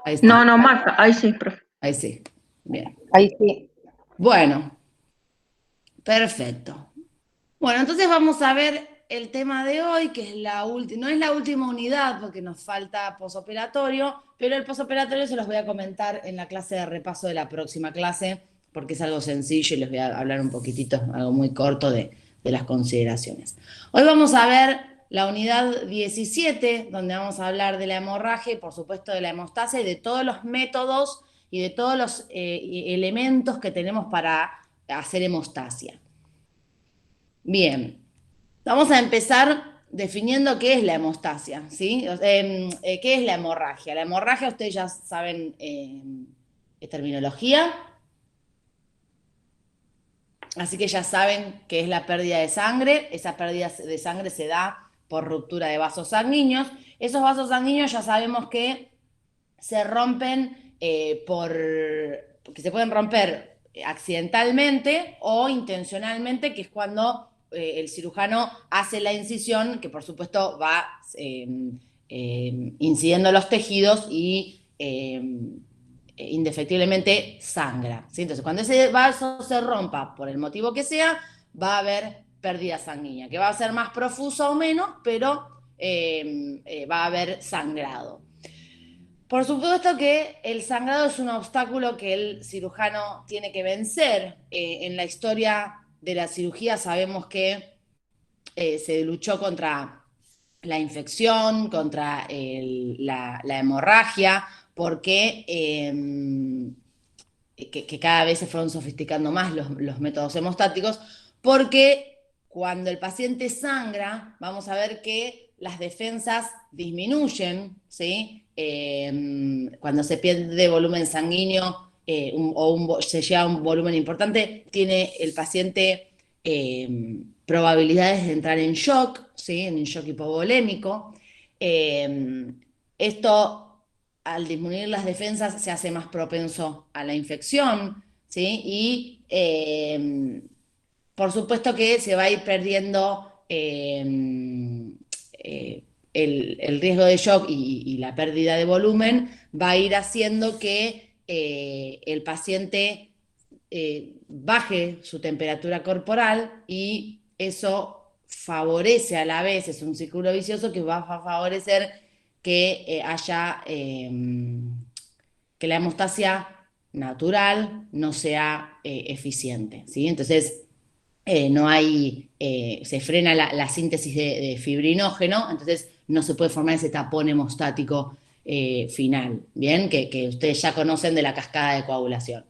Ahí está, No, no marca. Ahí sí, profe. ahí sí. Bien. Ahí sí. Bueno, perfecto. Bueno, entonces vamos a ver el tema de hoy, que es la última, no es la última unidad porque nos falta posoperatorio, pero el posoperatorio se los voy a comentar en la clase de repaso de la próxima clase, porque es algo sencillo y les voy a hablar un poquitito, algo muy corto de las consideraciones. Hoy vamos a ver la unidad 17, donde vamos a hablar de la hemorragia y por supuesto de la hemostasia y de todos los métodos y de todos los elementos que tenemos para hacer hemostasia. Bien, vamos a empezar definiendo qué es la hemostasia, ¿sí? ¿Qué es la hemorragia? La hemorragia, ustedes ya saben terminología, así que ya saben qué es la pérdida de sangre. Esa pérdida de sangre se da por ruptura de vasos sanguíneos. Esos vasos sanguíneos ya sabemos que se rompen que se pueden romper accidentalmente o intencionalmente, que es cuando el cirujano hace la incisión, que por supuesto va incidiendo los tejidos y indefectiblemente sangra, ¿sí? Entonces, cuando ese vaso se rompa por el motivo que sea, va a haber pérdida sanguínea, que va a ser más profusa o menos, pero va a haber sangrado. Por supuesto que el sangrado es un obstáculo que el cirujano tiene que vencer. En la historia de la cirugía sabemos que se luchó contra la infección, contra la hemorragia, porque que cada vez se fueron sofisticando más los métodos hemostáticos, porque cuando el paciente sangra, vamos a ver que las defensas disminuyen, ¿sí? Cuando se pierde volumen sanguíneo se llega a un volumen importante, tiene el paciente probabilidades de entrar en shock, ¿sí? En un shock hipovolémico. Eh, Esto al disminuir las defensas se hace más propenso a la infección, ¿sí? Y por supuesto que se va a ir perdiendo el riesgo de shock y la pérdida de volumen, va a ir haciendo que el paciente baje su temperatura corporal y eso favorece a la vez, es un círculo vicioso que va a favorecer que haya que la hemostasia natural no sea eficiente, ¿sí? Entonces, no hay, se frena la síntesis de fibrinógeno, entonces no se puede formar ese tapón hemostático final, ¿bien? Que ustedes ya conocen de la cascada de coagulación.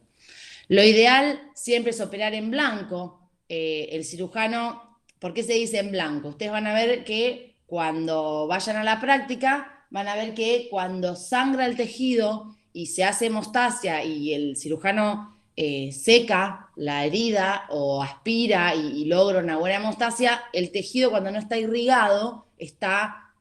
Lo ideal siempre es operar en blanco. El cirujano, ¿por qué se dice en blanco? Ustedes van a ver que cuando vayan a la práctica, van a ver que cuando sangra el tejido y se hace hemostasia y el cirujano seca la herida o aspira y logra una buena hemostasia, el tejido cuando no está irrigado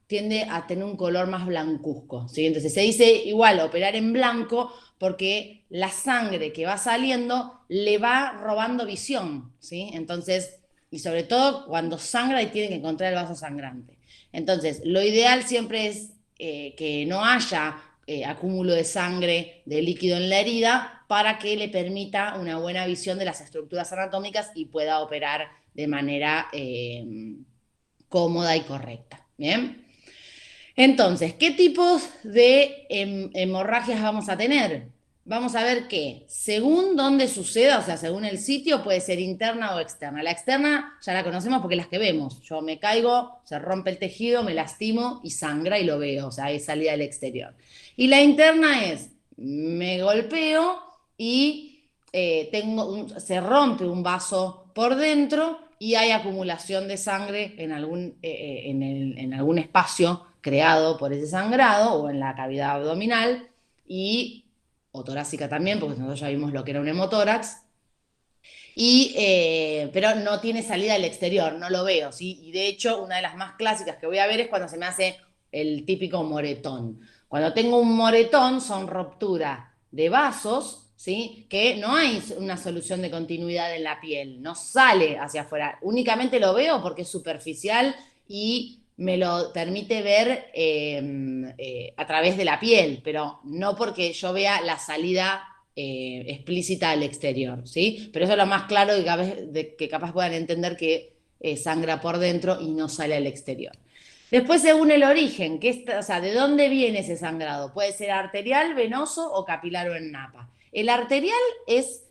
tiende a tener un color más blancuzco, ¿sí? Entonces se dice igual operar en blanco porque la sangre que va saliendo le va robando visión, ¿sí? Entonces, y sobre todo cuando sangra y tiene que encontrar el vaso sangrante. Entonces, lo ideal siempre es que no haya acúmulo de sangre, de líquido en la herida, para que le permita una buena visión de las estructuras anatómicas y pueda operar de manera cómoda y correcta. ¿Bien? Entonces, ¿qué tipos de hemorragias vamos a tener? Vamos a ver que según dónde suceda, o sea, según el sitio, puede ser interna o externa. La externa ya la conocemos porque es las que vemos. Yo me caigo, se rompe el tejido, me lastimo y sangra y lo veo, o sea, hay salida al exterior. Y la interna es, me golpeo y se rompe un vaso por dentro y hay acumulación de sangre en algún espacio creado por ese sangrado o en la cavidad abdominal o torácica también, porque nosotros ya vimos lo que era un hemotórax, pero no tiene salida al exterior, no lo veo, ¿sí? Y de hecho, una de las más clásicas que voy a ver es cuando se me hace el típico moretón. Cuando tengo un moretón son ruptura de vasos, ¿sí? Que no hay una solución de continuidad en la piel, no sale hacia afuera. Únicamente lo veo porque es superficial y me lo permite ver a través de la piel, pero no porque yo vea la salida explícita al exterior, ¿sí? Pero eso es lo más claro que capaz puedan entender que sangra por dentro y no sale al exterior. Después, según el origen, o sea, ¿de dónde viene ese sangrado? Puede ser arterial, venoso o capilar o en napa. El arterial es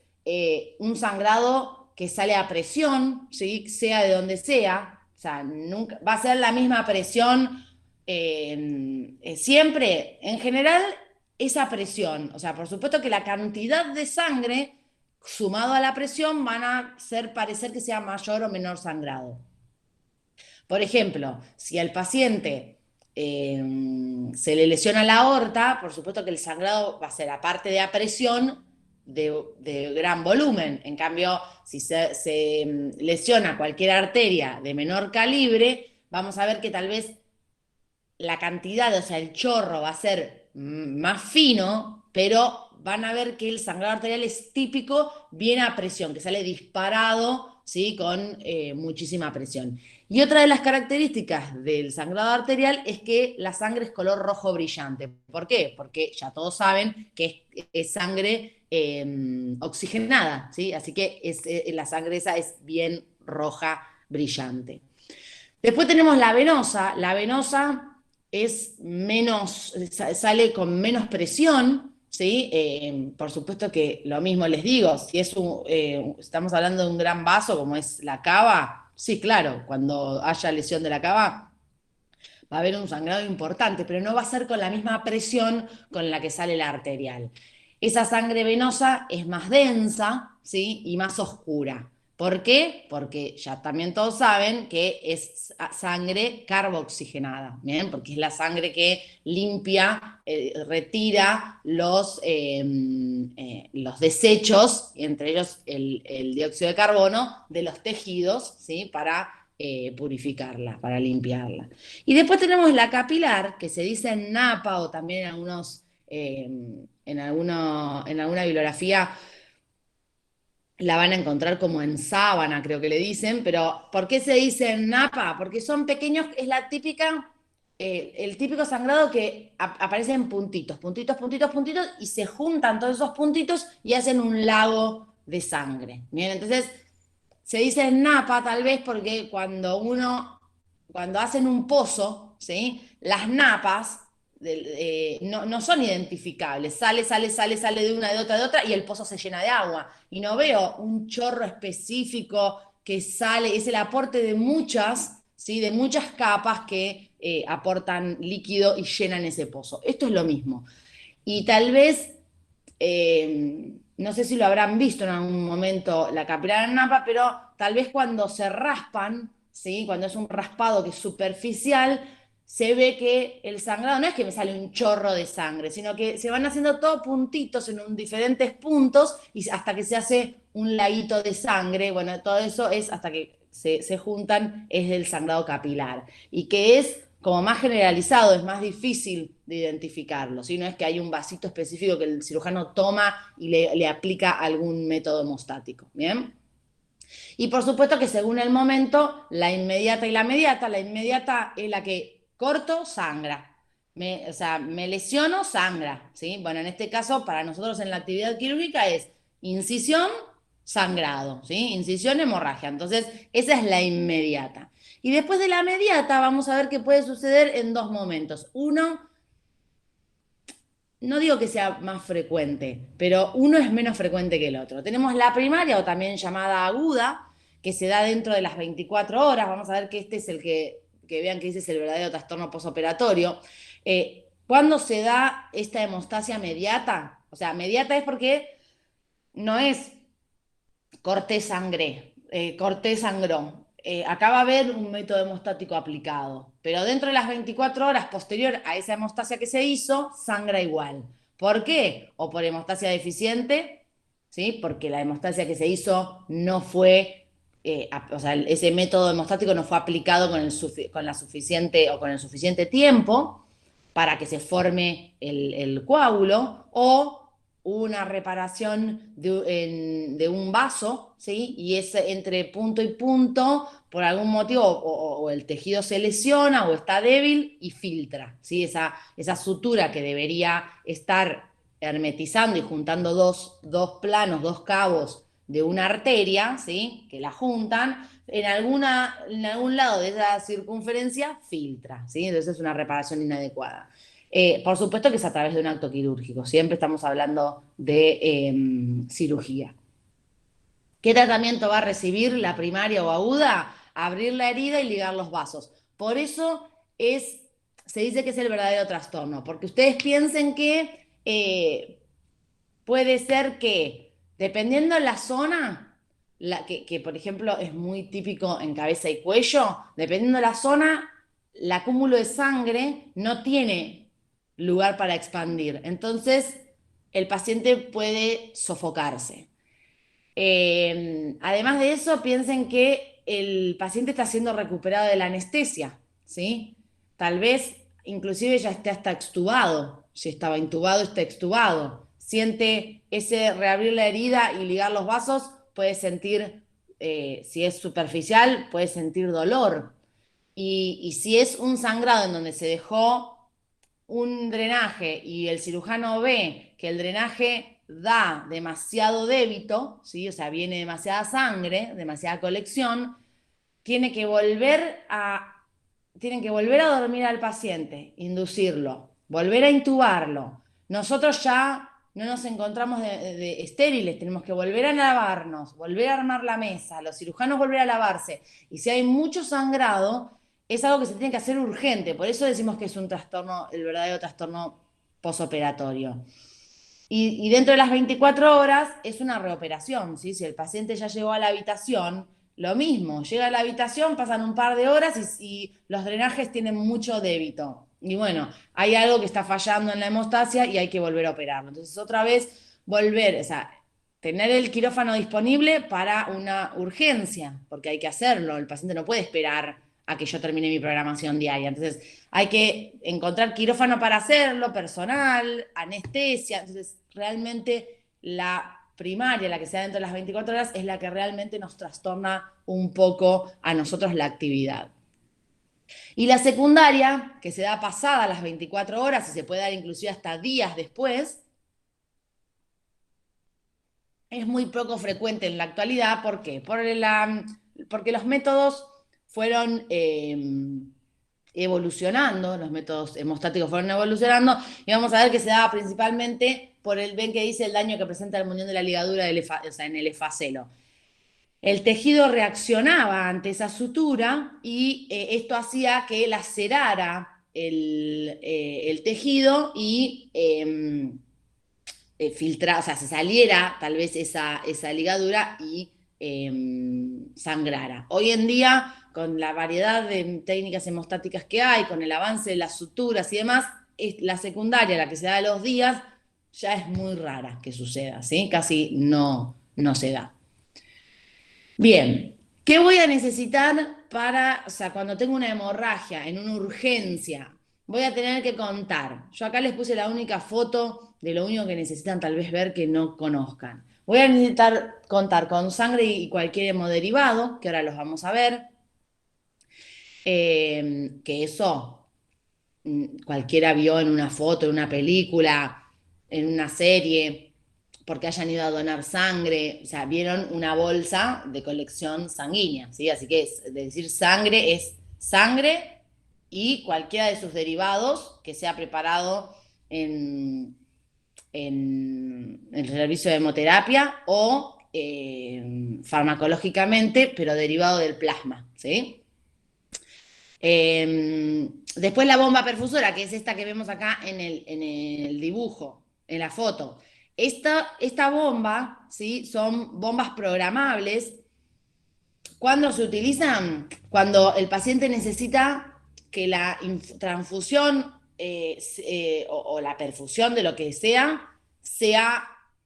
un sangrado que sale a presión, ¿sí? Sea de donde sea, o sea, nunca, va a ser la misma presión siempre. En general, esa presión, o sea, por supuesto que la cantidad de sangre sumado a la presión van a hacer parecer que sea mayor o menor sangrado. Por ejemplo, si al paciente se le lesiona la aorta, por supuesto que el sangrado va a ser, aparte de a presión, de gran volumen. En cambio, si se lesiona cualquier arteria de menor calibre, vamos a ver que tal vez la cantidad, o sea, el chorro va a ser más fino, pero van a ver que el sangrado arterial es típico, viene a presión, que sale disparado, ¿sí? Con muchísima presión. Y otra de las características del sangrado arterial es que la sangre es color rojo brillante. ¿Por qué? Porque ya todos saben que es sangre oxigenada, ¿sí? Así que la sangre esa es bien roja brillante. Después tenemos la venosa. La venosa es menos, sale con menos presión, ¿sí? Por supuesto que lo mismo les digo, si estamos hablando de un gran vaso como es la cava, sí, claro, cuando haya lesión de la cava va a haber un sangrado importante, pero no va a ser con la misma presión con la que sale la arterial. Esa sangre venosa es más densa, ¿sí? Y más oscura. ¿Por qué? Porque ya también todos saben que es sangre carboxigenada, ¿bien? Porque es la sangre que limpia, retira los desechos, entre ellos el dióxido de carbono, de los tejidos, ¿sí? Para purificarla, para limpiarla. Y después tenemos la capilar, que se dice en napa o también en en alguna bibliografía la van a encontrar como en sábana, creo que le dicen, pero ¿por qué se dice en napa? Porque son pequeños, es la típica, el típico sangrado que aparece en puntitos, puntitos, puntitos, puntitos, y se juntan todos esos puntitos y hacen un lago de sangre. Bien, entonces se dice napa tal vez porque cuando hacen un pozo, ¿sí? Las napas no son identificables. Sale de una, de otra, y el pozo se llena de agua. Y no veo un chorro específico que sale, es el aporte de muchas, ¿sí? De muchas capas que aportan líquido y llenan ese pozo. Esto es lo mismo. Y tal vez no sé si lo habrán visto en algún momento la capilar en napa, pero tal vez cuando se raspan, ¿sí? Cuando es un raspado que es superficial, se ve que el sangrado no es que me sale un chorro de sangre, sino que se van haciendo todos puntitos en diferentes puntos y hasta que se hace un laguito de sangre. Bueno, todo eso es hasta que se juntan, es del sangrado capilar. Y que es como más generalizado, es más difícil de identificarlo, ¿sí? No es que hay un vasito específico que el cirujano toma y le aplica algún método hemostático, ¿bien? Y por supuesto que según el momento, la inmediata y la inmediata es la que corto, sangra. O sea, me lesiono, sangra, ¿sí? Bueno, en este caso, para nosotros en la actividad quirúrgica es incisión, sangrado, ¿sí? Incisión, hemorragia. Entonces, esa es la inmediata. Y después de la inmediata, vamos a ver qué puede suceder en dos momentos. Uno, no digo que sea más frecuente, pero uno es menos frecuente que el otro. Tenemos la primaria o también llamada aguda, que se da dentro de las 24 horas. Vamos a ver que este es que vean que ese es el verdadero trastorno posoperatorio. ¿Cuándo se da esta hemostasia mediata? O sea, mediata es porque no es corté sangre, corté sangró. Acá va a haber un método hemostático aplicado, pero dentro de las 24 horas posterior a esa hemostasia que se hizo, sangra igual. ¿Por qué? O por hemostasia deficiente, ¿sí? Porque la hemostasia que se hizo no fue, o sea, ese método hemostático no fue aplicado con la suficiente o con el suficiente tiempo para que se forme el coágulo, o una reparación de un vaso, ¿sí? Y es entre punto y punto, por algún motivo, o el tejido se lesiona o está débil y filtra, ¿sí? Esa sutura que debería estar hermetizando y juntando dos planos, dos cabos de una arteria, ¿sí? Que la juntan, en algún lado de esa circunferencia filtra, ¿sí? Entonces es una reparación inadecuada. Por supuesto que es a través de un acto quirúrgico, siempre estamos hablando de cirugía. ¿Qué tratamiento va a recibir la primaria o aguda? Abrir la herida y ligar los vasos. Por eso se dice que es el verdadero trastorno, porque ustedes piensen que puede ser que, dependiendo de la zona, que por ejemplo es muy típico en cabeza y cuello, dependiendo de la zona, el acúmulo de sangre no tiene lugar para expandir. Entonces, el paciente puede sofocarse. Además de eso, piensen que el paciente está siendo recuperado de la anestesia, ¿sí? Tal vez inclusive ya esté hasta extubado, si estaba intubado, está extubado. Siente ese reabrir la herida y ligar los vasos, puede sentir, si es superficial, puede sentir dolor. Y si es un sangrado en donde se dejó un drenaje y el cirujano ve que el drenaje da demasiado débito, ¿sí? O sea, viene demasiada sangre, demasiada colección, tiene que volver a, tienen que volver a dormir al paciente, inducirlo, volver a intubarlo. Nosotros ya no nos encontramos de estériles, tenemos que volver a lavarnos, volver a armar la mesa, los cirujanos volver a lavarse. Y si hay mucho sangrado, es algo que se tiene que hacer urgente. Por eso decimos que es un trastorno, el verdadero trastorno posoperatorio. Y dentro de las 24 horas es una reoperación, ¿sí? Si el paciente ya llegó a la habitación, lo mismo, llega a la habitación, pasan un par de horas y los drenajes tienen mucho débito. Y bueno, hay algo que está fallando en la hemostasia y hay que volver a operarlo. Entonces, otra vez, volver, o sea, tener el quirófano disponible para una urgencia, porque hay que hacerlo. El paciente no puede esperar a que yo termine mi programación diaria. Entonces, hay que encontrar quirófano para hacerlo, personal, anestesia. Entonces, realmente la primaria, la que se da dentro de las 24 horas, es la que realmente nos trastorna un poco a nosotros la actividad. Y la secundaria, que se da pasada las 24 horas y se puede dar inclusive hasta días después, es muy poco frecuente en la actualidad. ¿Por qué? Porque los métodos fueron evolucionando, los métodos hemostáticos fueron evolucionando, y vamos a ver que se daba principalmente por ven que dice el daño que presenta la unión de la ligadura o sea, en el efacelo. El tejido reaccionaba ante esa sutura y esto hacía que lacerara el tejido y filtrara, o sea, se saliera tal vez esa ligadura y sangrara. Hoy en día, con la variedad de técnicas hemostáticas que hay, con el avance de las suturas y demás, la secundaria, la que se da a los días, ya es muy rara que suceda, ¿sí? Casi no se da. Bien, ¿qué voy a necesitar o sea, cuando tengo una hemorragia, en una urgencia? Voy a tener que contar. Yo acá les puse la única foto de lo único que necesitan tal vez ver que no conozcan. Voy a necesitar contar con sangre y cualquier hemoderivado, que ahora los vamos a ver. Que eso cualquiera vio en una foto, en una película, en una serie, porque hayan ido a donar sangre, o sea, vieron una bolsa de colección sanguínea, ¿sí? Así que decir sangre es sangre y cualquiera de sus derivados que sea preparado en el servicio de hemoterapia o farmacológicamente, pero derivado del plasma, ¿sí? Después la bomba perfusora, que es esta que vemos acá en el dibujo, en la foto. Esta bomba, ¿sí? Son bombas programables. ¿Cuándo se utilizan? Cuando el paciente necesita que la transfusión o la perfusión de lo que sea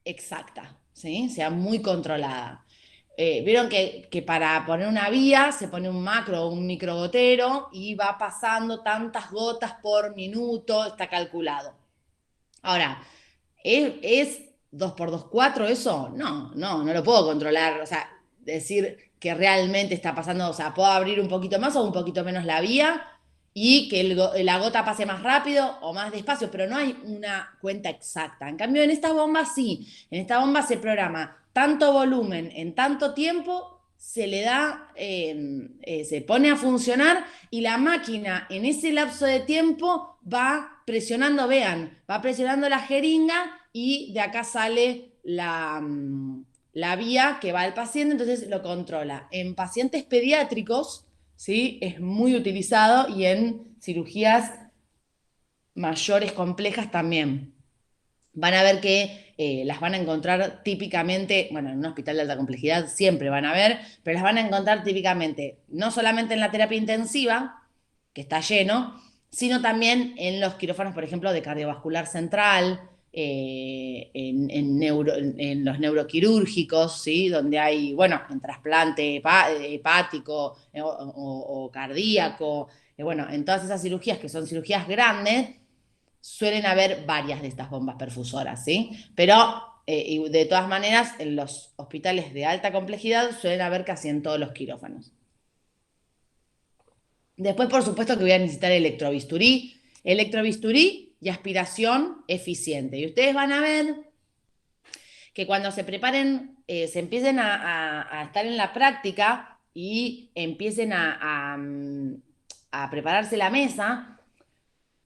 exacta, ¿sí? Sea muy controlada. Vieron que para poner una vía se pone un macro o un microgotero y va pasando tantas gotas por minuto, está calculado. Ahora, es 2 por 2 4 eso? No lo puedo controlar. O sea, decir que realmente está pasando, o sea, puedo abrir un poquito más o un poquito menos la vía y que la gota pase más rápido o más despacio, pero no hay una cuenta exacta. En cambio, en esta bomba sí, en esta bomba se programa tanto volumen en tanto tiempo, se le da, se pone a funcionar y la máquina en ese lapso de tiempo va presionando, vean, va presionando la jeringa y de acá sale la vía que va al paciente, entonces lo controla. En pacientes pediátricos, ¿sí? Es muy utilizado y en cirugías mayores complejas también. Van a ver que las van a encontrar típicamente, bueno, en un hospital de alta complejidad siempre van a ver, pero las van a encontrar típicamente no solamente en la terapia intensiva, que está lleno, sino también en los quirófanos, por ejemplo, de cardiovascular central, en los neuroquirúrgicos, ¿sí? Donde hay, bueno, en trasplante hepático o cardíaco, bueno, en todas esas cirugías que son cirugías grandes, suelen haber varias de estas bombas perfusoras, ¿sí? Pero y de todas maneras, en los hospitales de alta complejidad suelen haber casi en todos los quirófanos. Después, por supuesto, que voy a necesitar electrobisturí y aspiración eficiente. Y ustedes van a ver que cuando se preparen, se empiecen a estar en la práctica y empiecen a prepararse la mesa,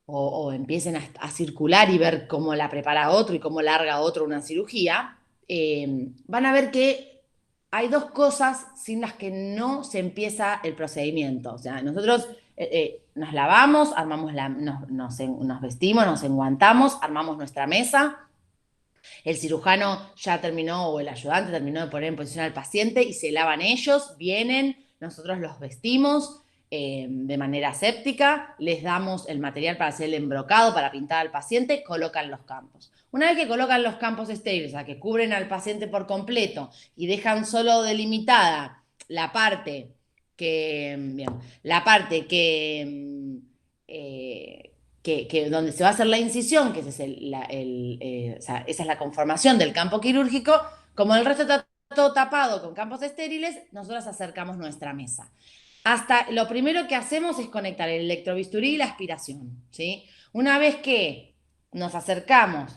o empiecen a circular y ver cómo la prepara otro y cómo larga otro una cirugía, van a ver que hay dos cosas sin las que no se empieza el procedimiento. O sea, nosotros nos lavamos, armamos nos vestimos, nos enguantamos, armamos nuestra mesa. El cirujano ya terminó, o el ayudante terminó de poner en posición al paciente y se lavan ellos, vienen, nosotros los vestimos de manera séptica, les damos el material para hacer el embrocado, para pintar al paciente, colocan los campos. Una vez que colocan los campos estériles, o sea, que cubren al paciente por completo y dejan solo delimitada la parte bien, la parte donde se va a hacer la incisión, que ese es o sea, esa es la conformación del campo quirúrgico, como el resto está todo tapado con campos estériles, nosotros acercamos nuestra mesa. Hasta lo primero que hacemos es conectar el electrobisturí y la aspiración, ¿sí? Una vez que nos acercamos,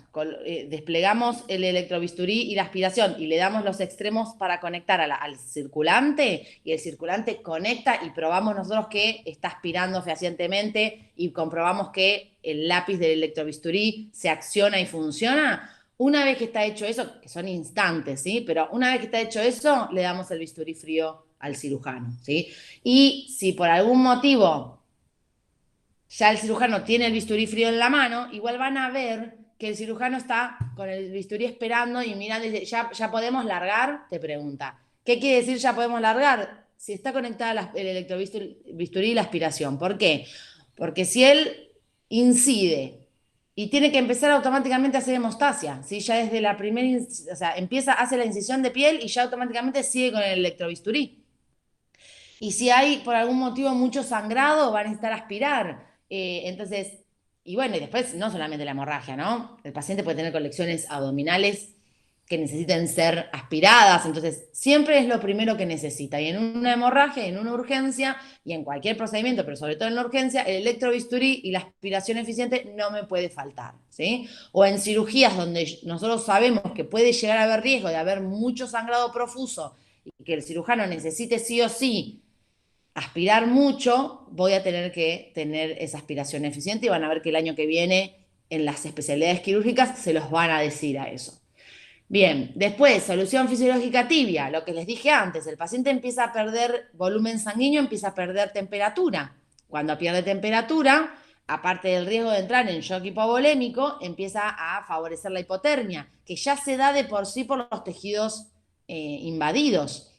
desplegamos el electrobisturí y la aspiración y le damos los extremos para conectar al circulante, y el circulante conecta y probamos nosotros que está aspirando fehacientemente y comprobamos que el lápiz del electrobisturí se acciona y funciona. Una vez que está hecho eso, que son instantes, ¿sí? Pero una vez que está hecho eso, le damos el bisturí frío al cirujano, ¿sí? Y si por algún motivo ya el cirujano tiene el bisturí frío en la mano, igual van a ver que el cirujano está con el bisturí esperando y mirando y dice, ¿ya podemos largar? Te pregunta. ¿Qué quiere decir ya podemos largar? Si está conectada el electrobisturí y la aspiración. ¿Por qué? Porque si él incide y tiene que empezar automáticamente a hacer hemostasia, ¿sí? Ya desde la primera, o sea, hace la incisión de piel y ya automáticamente sigue con el electrobisturí. Y si hay por algún motivo mucho sangrado, van a necesitar aspirar. Entonces, y bueno, y después no solamente la hemorragia, ¿no? El paciente puede tener colecciones abdominales que necesiten ser aspiradas, entonces siempre es lo primero que necesita. Y en una hemorragia, en una urgencia y en cualquier procedimiento, pero sobre todo en la urgencia, el electrobisturí y la aspiración eficiente no me puede faltar, ¿sí? O en cirugías donde nosotros sabemos que puede llegar a haber riesgo de haber mucho sangrado profuso y que el cirujano necesite sí o sí aspirar mucho, voy a tener que tener esa aspiración eficiente y van a ver que el año que viene en las especialidades quirúrgicas se los van a decir a eso. Bien, después, solución fisiológica tibia, lo que les dije antes, el paciente empieza a perder volumen sanguíneo, empieza a perder temperatura. Cuando pierde temperatura, aparte del riesgo de entrar en shock hipovolémico, empieza a favorecer la hipotermia, que ya se da de por sí por los tejidos invadidos.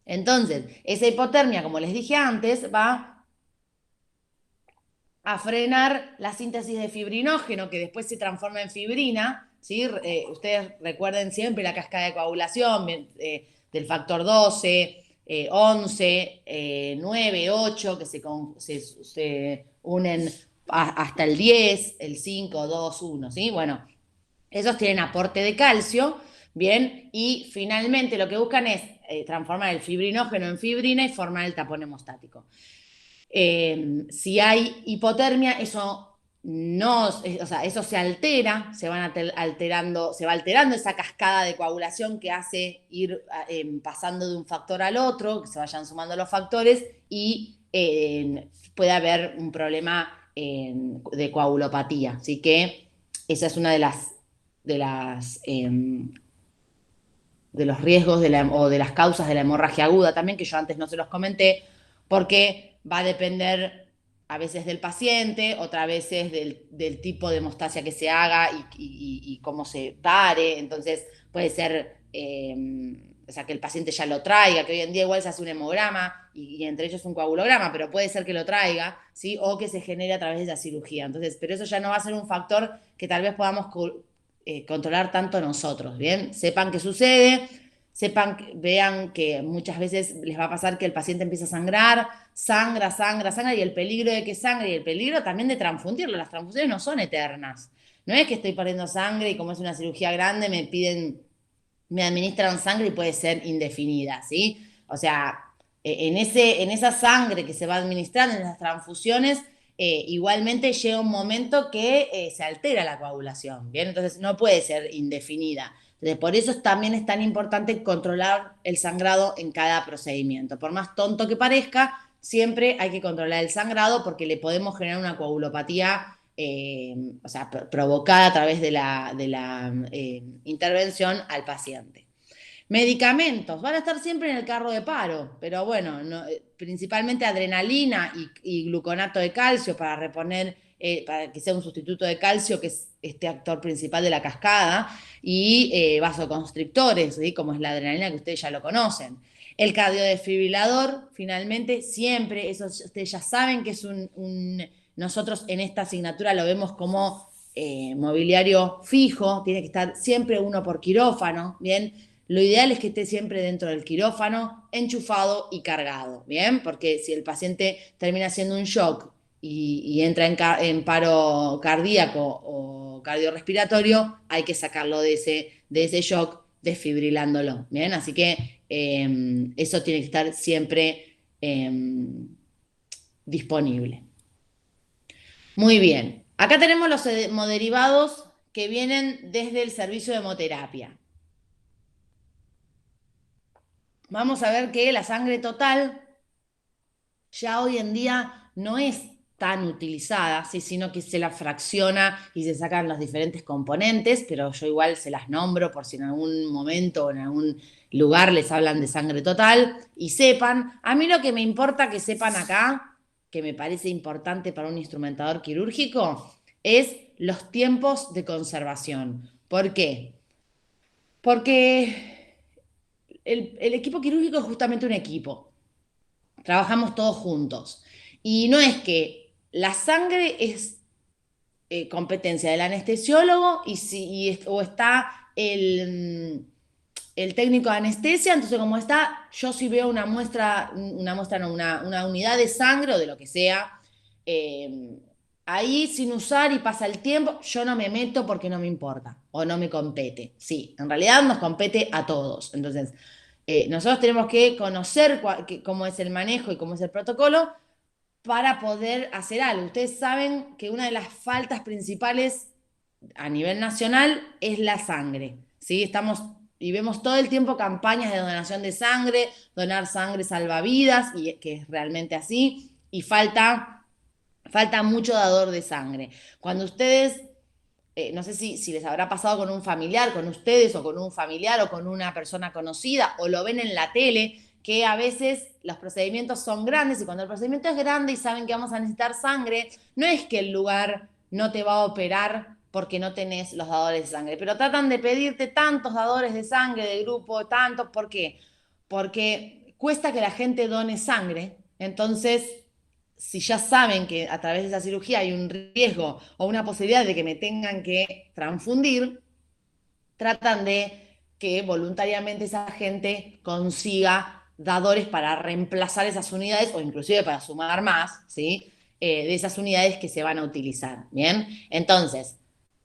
Entonces, esa hipotermia, como les dije antes, va a frenar la síntesis de fibrinógeno, que después se transforma en fibrina, ¿sí? Ustedes recuerden siempre la cascada de coagulación del factor 12, 11, 9, 8, que se unen hasta el 10, el 5, 2, 1, ¿sí? Bueno, Esos tienen aporte de calcio, ¿bien? Y finalmente lo que buscan es transformar el fibrinógeno en fibrina y formar el tapón hemostático. Si hay hipotermia, eso no, o sea, eso se altera, se va alterando esa cascada de coagulación que hace ir pasando de un factor al otro, que se vayan sumando los factores y puede haber un problema de coagulopatía. Así que esa es una de las de los riesgos o de las causas de la hemorragia aguda también, que yo antes no se los comenté, porque va a depender a veces del paciente, otras veces del tipo de hemostasia que se haga y cómo se pare. Entonces puede ser, o sea, que el paciente ya lo traiga, que hoy en día igual se hace un hemograma y entre ellos un coagulograma, pero puede ser que lo traiga, ¿sí? O que se genere a través de la cirugía. Entonces, pero eso ya no va a ser un factor que tal vez podamos controlar tanto nosotros, ¿bien? Sepan qué sucede, vean que muchas veces les va a pasar que el paciente empieza a sangrar, sangra, y el peligro de que sangre y el peligro también de transfundirlo. Las transfusiones no son eternas. No es que estoy perdiendo sangre y como es una cirugía grande me administran sangre y puede ser indefinida, ¿sí? O sea, en esa sangre que se va administrando, en las transfusiones, igualmente llega un momento que se altera la coagulación, ¿bien? Entonces no puede ser indefinida. Entonces, por eso también es tan importante controlar el sangrado en cada procedimiento. Por más tonto que parezca, siempre hay que controlar el sangrado porque le podemos generar una coagulopatía, o sea, provocada a través de la intervención al paciente. Medicamentos, van a estar siempre en el carro de paro, pero bueno, no, principalmente adrenalina y gluconato de calcio para reponer, para que sea un sustituto de calcio, que es este actor principal de la cascada, y vasoconstrictores, ¿sí? Como es la adrenalina, que ustedes ya lo conocen. El cardiodesfibrilador, finalmente, siempre, eso ustedes ya saben que es nosotros en esta asignatura lo vemos como mobiliario fijo, tiene que estar siempre uno por quirófano, ¿bien? Lo ideal es que esté siempre dentro del quirófano, enchufado y cargado, ¿bien? Porque si el paciente termina haciendo un shock y entra en paro cardíaco o cardiorrespiratorio, hay que sacarlo de ese shock desfibrilándolo, ¿bien? Así que eso tiene que estar siempre disponible. Muy bien. Acá tenemos los hemoderivados que vienen desde el servicio de hemoterapia. Vamos a ver que la sangre total ya hoy en día no es tan utilizada, ¿sí? Sino que se la fracciona y se sacan los diferentes componentes, pero yo igual se las nombro por si en algún momento o en algún lugar les hablan de sangre total y sepan. A mí lo que me importa que sepan acá, que me parece importante para un instrumentador quirúrgico, es los tiempos de conservación. ¿Por qué? Porque el equipo quirúrgico es justamente un equipo. Trabajamos todos juntos. Y no es que la sangre es competencia del anestesiólogo o está el técnico de anestesia, entonces como está, yo si veo una muestra no, una unidad de sangre o de lo que sea, eh, ahí sin usar y pasa el tiempo, yo no me meto porque no me importa o no me compete. Sí, en realidad nos compete a todos. Entonces, nosotros tenemos que conocer cómo es el manejo y cómo es el protocolo para poder hacer algo. Ustedes saben que una de las faltas principales a nivel nacional es la sangre, ¿sí? Estamos y vemos todo el tiempo campañas de donación de sangre, donar sangre salva vidas, y que es realmente así, y falta mucho dador de sangre. Cuando ustedes no sé si les habrá pasado con un familiar, con ustedes o con un familiar o con una persona conocida o lo ven en la tele, que a veces los procedimientos son grandes y cuando el procedimiento es grande y saben que vamos a necesitar sangre, no es que el lugar no te va a operar porque no tenés los dadores de sangre, pero tratan de pedirte tantos dadores de sangre de grupo, tantos, ¿por qué? Porque cuesta que la gente done sangre, entonces si ya saben que a través de esa cirugía hay un riesgo o una posibilidad de que me tengan que transfundir, tratan de que voluntariamente esa gente consiga dadores para reemplazar esas unidades o inclusive para sumar más, ¿sí? De esas unidades que se van a utilizar, ¿bien? Entonces,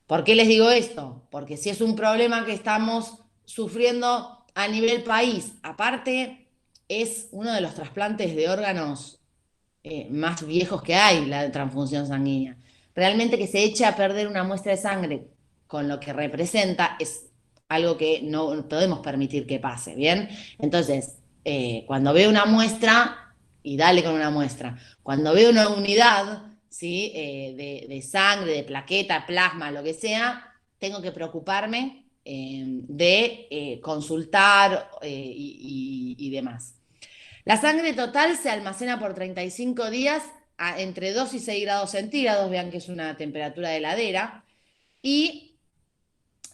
¿Por qué les digo esto? Porque si es un problema que estamos sufriendo a nivel país, aparte es uno de los trasplantes de órganos más viejos que hay, la transfusión sanguínea. Realmente que se eche a perder una muestra de sangre con lo que representa es algo que no podemos permitir que pase, ¿bien? Entonces, cuando veo una muestra, y dale con una muestra, cuando veo una unidad, ¿sí? De sangre, de plaqueta, plasma, lo que sea, tengo que preocuparme de consultar y demás. La sangre total se almacena por 35 días entre 2 y 6 grados centígrados, vean que es una temperatura de heladera, y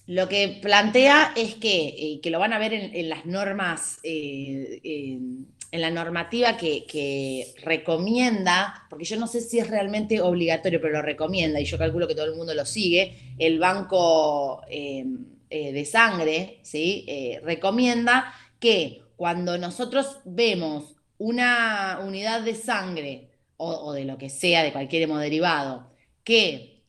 lo que plantea es que lo van a ver en las normas, en la normativa que recomienda, porque yo no sé si es realmente obligatorio, pero lo recomienda, y yo calculo que todo el mundo lo sigue, el banco de sangre, ¿sí? Recomienda que cuando nosotros vemos una unidad de sangre o de lo que sea, de cualquier hemoderivado, que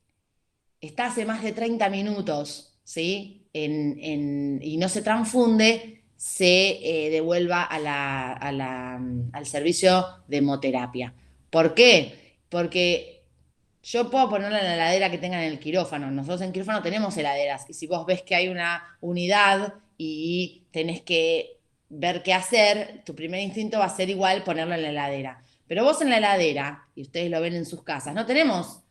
está hace más de 30 minutos, ¿sí? Y no se transfunde, se devuelva al servicio de hemoterapia. ¿Por qué? Porque yo puedo ponerla en la heladera que tengan en el quirófano. Nosotros en quirófano tenemos heladeras. Y si vos ves que hay una unidad y tenés que ver qué hacer, tu primer instinto va a ser igual ponerlo en la heladera. Pero vos en la heladera, y ustedes lo ven en sus casas, no tenemos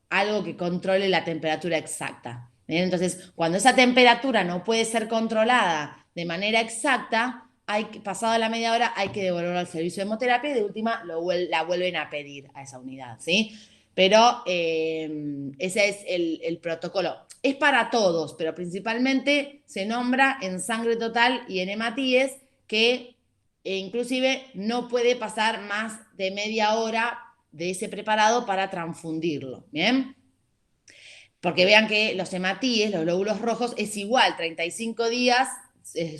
algo que controle la temperatura exacta. ¿Bien? Entonces, cuando esa temperatura no puede ser controlada de manera exacta, pasado la media hora hay que devolverlo al servicio de hemoterapia y de última la vuelven a pedir a esa unidad, ¿sí? Pero ese es el protocolo. Es para todos, pero principalmente se nombra en sangre total y en hematíes que inclusive no puede pasar más de media hora de ese preparado para transfundirlo, ¿bien? Porque vean que los hematíes, los glóbulos rojos, es igual, 35 días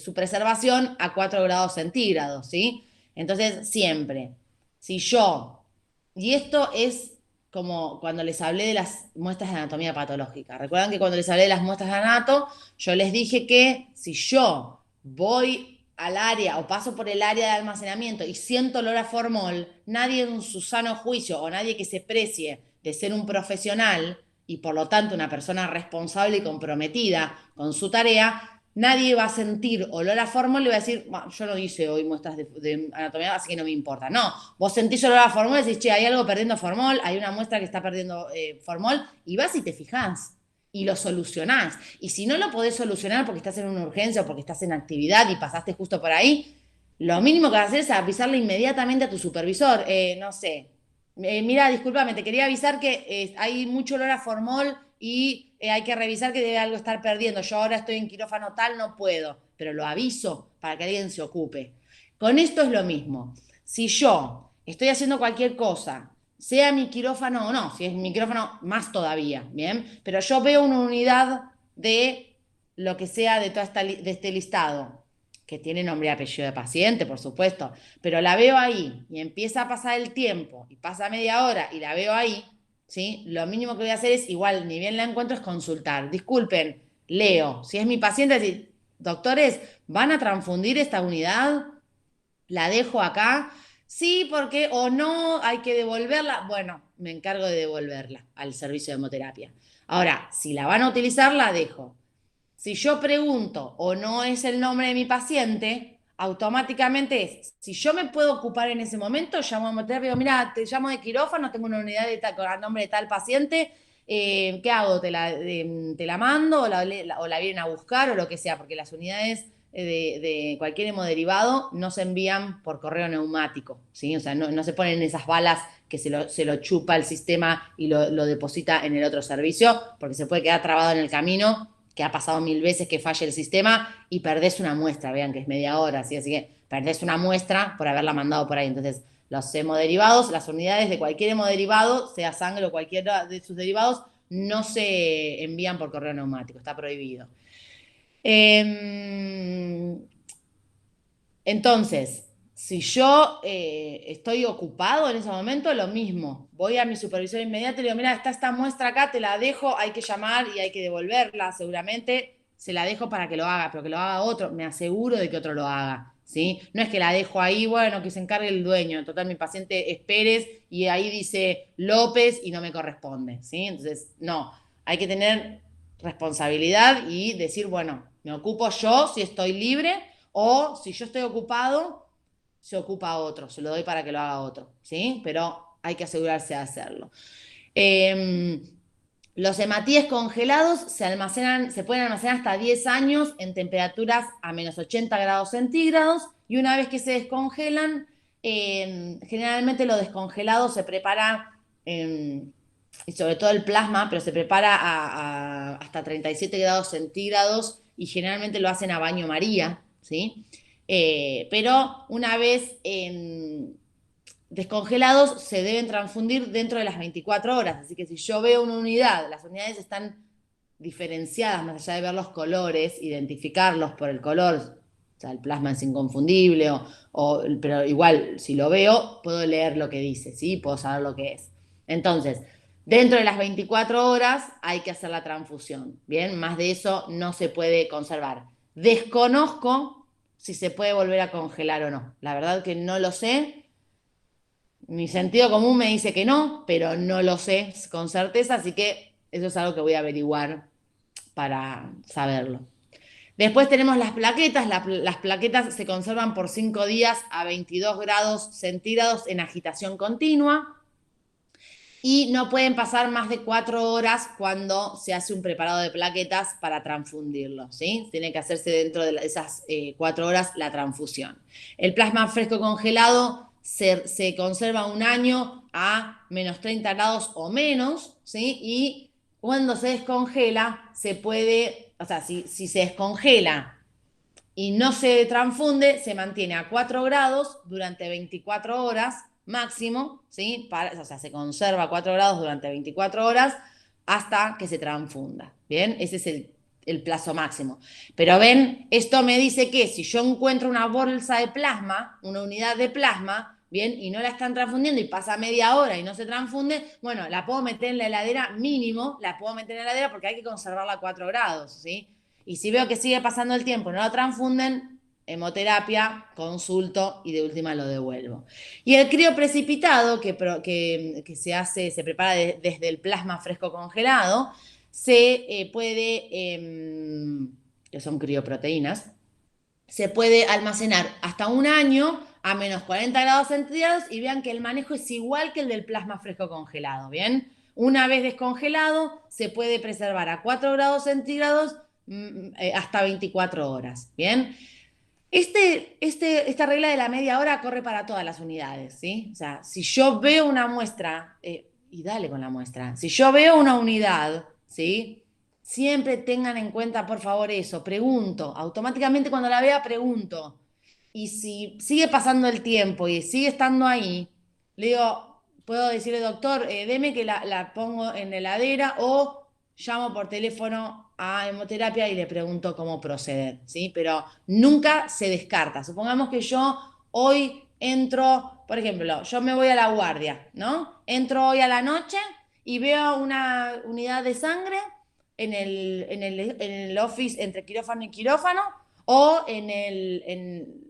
su preservación a 4 grados centígrados, ¿sí? Entonces, siempre, si yo, y esto es como cuando les hablé de las muestras de anatomía patológica. Recuerdan que cuando les hablé de las muestras de anato, yo les dije que si yo voy al área o paso por el área de almacenamiento y siento olor a formol, nadie en su sano juicio o nadie que se precie de ser un profesional y por lo tanto una persona responsable y comprometida con su tarea, nadie va a sentir olor a formol y va a decir, yo no hice hoy muestras de anatomía, así que no me importa. No, vos sentís olor a formol y decís, che, hay algo perdiendo formol, hay una muestra que está perdiendo formol, y vas y te fijás y lo solucionás. Y si no lo podés solucionar porque estás en una urgencia o porque estás en actividad y pasaste justo por ahí, lo mínimo que vas a hacer es avisarle inmediatamente a tu supervisor. No sé, mira, discúlpame, te quería avisar que hay mucho olor a formol y hay que revisar que debe algo estar perdiendo. Yo ahora estoy en quirófano tal, no puedo, pero lo aviso para que alguien se ocupe. Con esto es lo mismo. Si yo estoy haciendo cualquier cosa, sea mi quirófano o no, si es mi quirófano, más todavía, ¿bien? Pero yo veo una unidad de lo que sea de, de este listado, que tiene nombre y apellido de paciente, por supuesto, pero la veo ahí y empieza a pasar el tiempo y pasa media hora y la veo ahí, ¿sí? Lo mínimo que voy a hacer es, igual, ni bien la encuentro, es consultar. Disculpen, leo. Si es mi paciente, decir, doctores, ¿van a transfundir esta unidad? ¿La dejo acá? Sí, porque o no, hay que devolverla. Bueno, me encargo de devolverla al servicio de hemoterapia. Ahora, si la van a utilizar, la dejo. Si yo pregunto o no es el nombre de mi paciente, automáticamente es, si yo me puedo ocupar en ese momento, llamo a hemoterapia y digo, mira, te llamo de quirófano, tengo una unidad de tal, con el nombre de tal paciente, ¿qué hago? ¿Te la mando o la vienen a buscar o lo que sea? Porque las unidades de cualquier hemoderivado no se envían por correo neumático, ¿sí? O sea, no se ponen esas balas que se lo chupa el sistema y lo deposita en el otro servicio, porque se puede quedar trabado en el camino, que ha pasado 1000 veces que falle el sistema y perdés una muestra, vean que es media hora, ¿sí? Así que perdés una muestra por haberla mandado por ahí. Entonces, los hemoderivados, las unidades de cualquier hemodiderivado, sea sangre o cualquiera de sus derivados, no se envían por correo neumático, está prohibido. Entonces, Si yo estoy ocupado en ese momento, lo mismo. Voy a mi supervisor inmediato y le digo, mira, está esta muestra acá, te la dejo, hay que llamar y hay que devolverla. Seguramente se la dejo para que lo haga, pero que lo haga otro. Me aseguro de que otro lo haga, ¿sí? No es que la dejo ahí, bueno, que se encargue el dueño. En total, mi paciente es Pérez y ahí dice López y no me corresponde, ¿sí? Entonces, no, hay que tener responsabilidad y decir, bueno, me ocupo yo si estoy libre o si yo estoy ocupado se ocupa otro, se lo doy para que lo haga otro, ¿sí? Pero hay que asegurarse de hacerlo. Eh, los hematíes congelados se pueden almacenar hasta 10 años en temperaturas a menos 80 grados centígrados y una vez que se descongelan, generalmente lo descongelado se prepara, y sobre todo el plasma, pero se prepara hasta 37 grados centígrados y generalmente lo hacen a baño María, ¿sí? Pero una vez descongelados se deben transfundir dentro de las 24 horas. Así que si yo veo una unidad, las unidades están diferenciadas, más allá de ver los colores, identificarlos por el color, o sea, el plasma es inconfundible, pero igual si lo veo, puedo leer lo que dice, ¿sí? Puedo saber lo que es. Entonces, dentro de las 24 horas hay que hacer la transfusión, ¿bien? Más de eso no se puede conservar. Desconozco si se puede volver a congelar o no. La verdad que no lo sé. Mi sentido común me dice que no, pero no lo sé con certeza, así que eso es algo que voy a averiguar para saberlo. Después tenemos las plaquetas. Las plaquetas se conservan por 5 días a 22 grados centígrados en agitación continua y no pueden pasar más de 4 horas cuando se hace un preparado de plaquetas para transfundirlo, ¿sí? Tiene que hacerse dentro de esas 4 horas la transfusión. El plasma fresco congelado se conserva un año a menos 30 grados o menos, ¿sí? Y cuando se descongela, se puede, o sea, si se descongela y no se transfunde, se mantiene a 4 grados durante 24 horas máximo, ¿sí? O sea, se conserva a 4 grados durante 24 horas hasta que se transfunda, ¿bien? Ese es el plazo máximo. Pero ven, esto me dice que si yo encuentro una bolsa de plasma, una unidad de plasma, ¿bien? Y no la están transfundiendo y pasa media hora y no se transfunde, bueno, la puedo meter en la heladera mínimo, la puedo meter en la heladera porque hay que conservarla a 4 grados, ¿sí? Y si veo que sigue pasando el tiempo y no lo transfunden, hemoterapia, consulto y de última lo devuelvo. Y el crío precipitado, que se hace, se prepara desde el plasma fresco congelado, se puede, que son crioproteínas, se puede almacenar hasta un año a menos 40 grados centígrados y vean que el manejo es igual que el del plasma fresco congelado, ¿bien? Una vez descongelado, se puede preservar a 4 grados centígrados hasta 24 horas, ¿bien? Esta regla de la media hora corre para todas las unidades, ¿sí? O sea, si yo veo una muestra, y dale con la muestra, si yo veo una unidad, ¿sí? Siempre tengan en cuenta, por favor, eso, pregunto, automáticamente cuando la vea pregunto. Y si sigue pasando el tiempo y sigue estando ahí, le digo, puedo decirle, doctor, deme que la pongo en la heladera o llamo por teléfono a hemoterapia y le pregunto cómo proceder, ¿sí? Pero nunca se descarta. Supongamos que yo hoy entro, por ejemplo, yo me voy a la guardia, ¿no? Entro hoy a la noche y veo una unidad de sangre en el office entre quirófano y quirófano o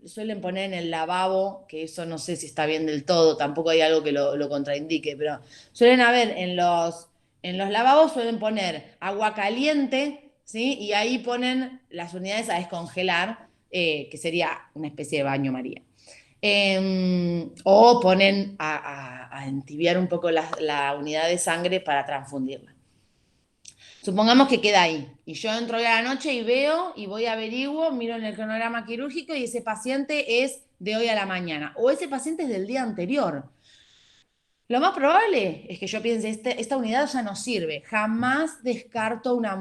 suelen poner en el lavabo, que eso no sé si está bien del todo, tampoco hay algo que lo contraindique, pero suelen haber en los lavabos suelen poner agua caliente, ¿sí? Y ahí ponen las unidades a descongelar, que sería una especie de baño María. O ponen a entibiar un poco la unidad de sangre para transfundirla. Supongamos que queda ahí. Y yo entro hoy a la noche y veo y voy a averiguo, miro en el cronograma quirúrgico y ese paciente es de hoy a la mañana. O ese paciente es del día anterior. Lo más probable es que yo piense, esta unidad ya no sirve. Jamás descarto una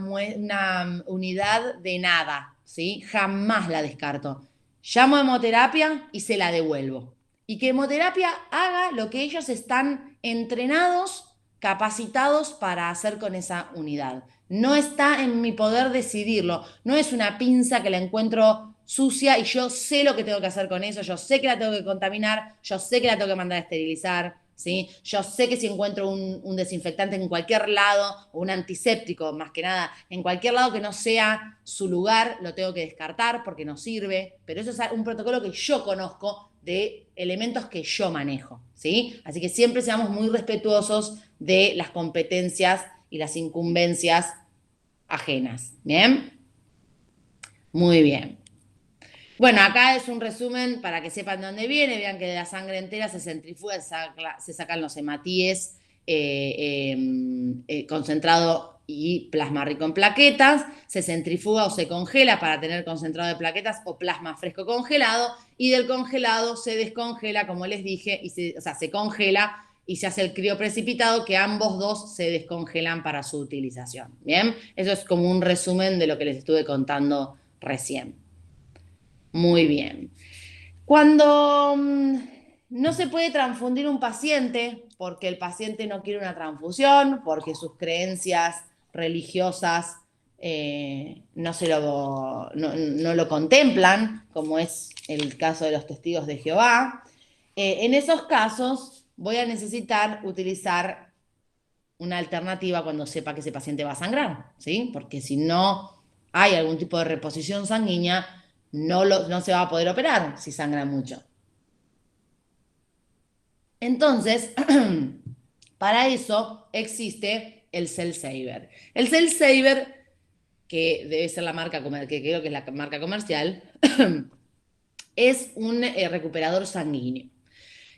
unidad de nada, ¿sí? Jamás la descarto. Llamo a hemoterapia y se la devuelvo. Y que hemoterapia haga lo que ellos están entrenados, capacitados para hacer con esa unidad. No está en mi poder decidirlo. No es una pinza que la encuentro sucia y yo sé lo que tengo que hacer con eso, yo sé que la tengo que contaminar, yo sé que la tengo que mandar a esterilizar, ¿sí? Yo sé que si encuentro un desinfectante en cualquier lado, o un antiséptico, más que nada, en cualquier lado que no sea su lugar, lo tengo que descartar porque no sirve, pero eso es un protocolo que yo conozco de elementos que yo manejo, ¿sí? Así que siempre seamos muy respetuosos de las competencias y las incumbencias ajenas, ¿bien? Muy bien. Bueno, acá es un resumen para que sepan de dónde viene. Vean que de la sangre entera se centrifuga, se sacan los hematíes concentrado y plasma rico en plaquetas. Se centrifuga o se congela para tener concentrado de plaquetas o plasma fresco congelado. Y del congelado se descongela, como les dije, o sea, se congela y se hace el crioprecipitado, que ambos dos se descongelan para su utilización. Bien, eso es como un resumen de lo que les estuve contando recién. Muy bien. Cuando no se puede transfundir un paciente porque el paciente no quiere una transfusión, porque sus creencias religiosas no lo contemplan, como es el caso de los testigos de Jehová, en esos casos voy a necesitar utilizar una alternativa cuando sepa que ese paciente va a sangrar, ¿sí? Porque si no hay algún tipo de reposición sanguínea, no se va a poder operar si sangra mucho. Entonces, para eso existe el Cell Saver. El Cell Saver, que debe ser la marca, que creo que es la marca comercial, es un recuperador sanguíneo.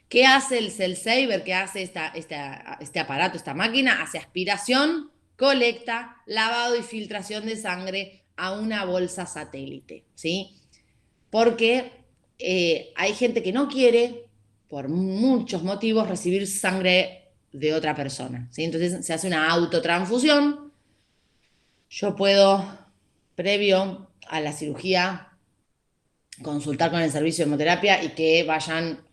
¿Qué hace el Cell Saver? ¿Qué hace este aparato, esta máquina? Hace aspiración, colecta, lavado y filtración de sangre a una bolsa satélite, ¿sí? Porque hay gente que no quiere, por muchos motivos, recibir sangre de otra persona, ¿sí? Entonces se hace una autotransfusión. Yo puedo, previo a la cirugía, consultar con el servicio de hemoterapia y que vayan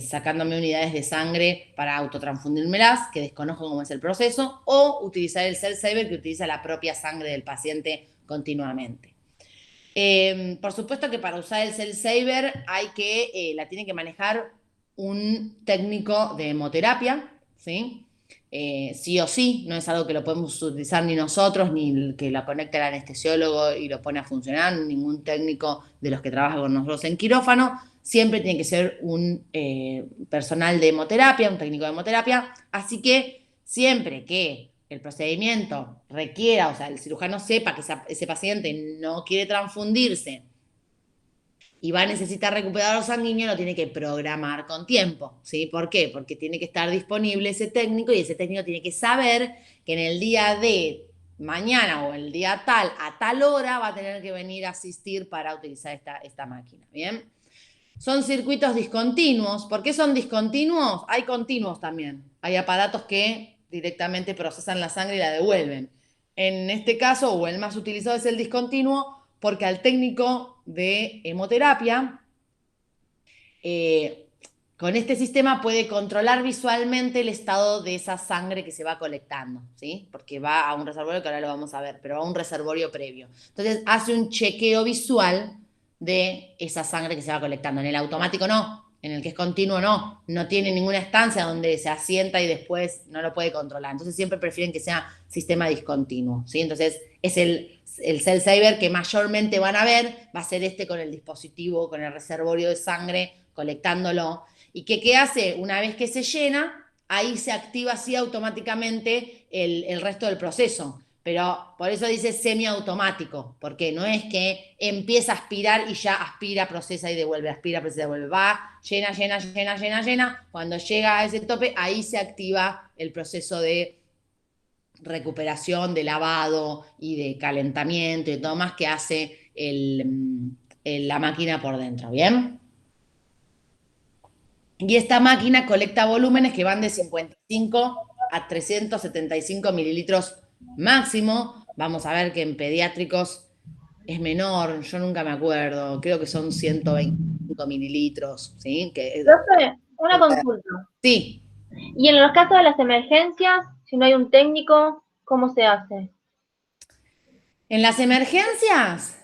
sacándome unidades de sangre para autotransfundírmelas, que desconozco cómo es el proceso, o utilizar el Cell Saver, que utiliza la propia sangre del paciente continuamente. Por supuesto que para usar el Cell Saver la tiene que manejar un técnico de hemoterapia, ¿sí? Sí o sí, no es algo que lo podemos utilizar ni nosotros, ni el que la conecta el anestesiólogo y lo pone a funcionar, ningún técnico de los que trabaja con nosotros en quirófano. Siempre tiene que ser un personal de hemoterapia, un técnico de hemoterapia. Así que siempre que el procedimiento requiera, o sea, el cirujano sepa que ese paciente no quiere transfundirse y va a necesitar recuperador sanguíneo, lo tiene que programar con tiempo, ¿sí? ¿Por qué? Porque tiene que estar disponible ese técnico y ese técnico tiene que saber que en el día de mañana o el día tal, a tal hora, va a tener que venir a asistir para utilizar esta máquina, ¿bien? Son circuitos discontinuos. ¿Por qué son discontinuos? Hay continuos también. Hay aparatos que directamente procesan la sangre y la devuelven. En este caso, o el más utilizado es el discontinuo, porque al técnico de hemoterapia, con este sistema puede controlar visualmente el estado de esa sangre que se va colectando, ¿sí? Porque va a un reservorio, que ahora lo vamos a ver, pero va a un reservorio previo. Entonces hace un chequeo visual de esa sangre que se va colectando. En el automático no, en el que es continuo no tiene ninguna estancia donde se asienta y después no lo puede controlar. Entonces siempre prefieren que sea sistema discontinuo, ¿sí? Entonces es el Cell Saver que mayormente van a ver, va a ser este con el dispositivo, con el reservorio de sangre, colectándolo. ¿Y qué hace? Una vez que se llena, ahí se activa así automáticamente el resto del proceso. Pero por eso dice semiautomático, porque no es que empieza a aspirar y ya aspira, procesa y devuelve, aspira, procesa y devuelve. Va, llena, llena, llena, llena, llena. Cuando llega a ese tope, ahí se activa el proceso de recuperación, de lavado y de calentamiento y todo más que hace la máquina por dentro, ¿bien? Y esta máquina colecta volúmenes que van de 55 a 375 mililitros máximo. Vamos a ver que en pediátricos es menor, yo nunca me acuerdo, creo que son 125 mililitros, ¿sí? Profe, una consulta. Sí, Y en los casos de las emergencias, si no hay un técnico, ¿cómo se hace? en las emergencias,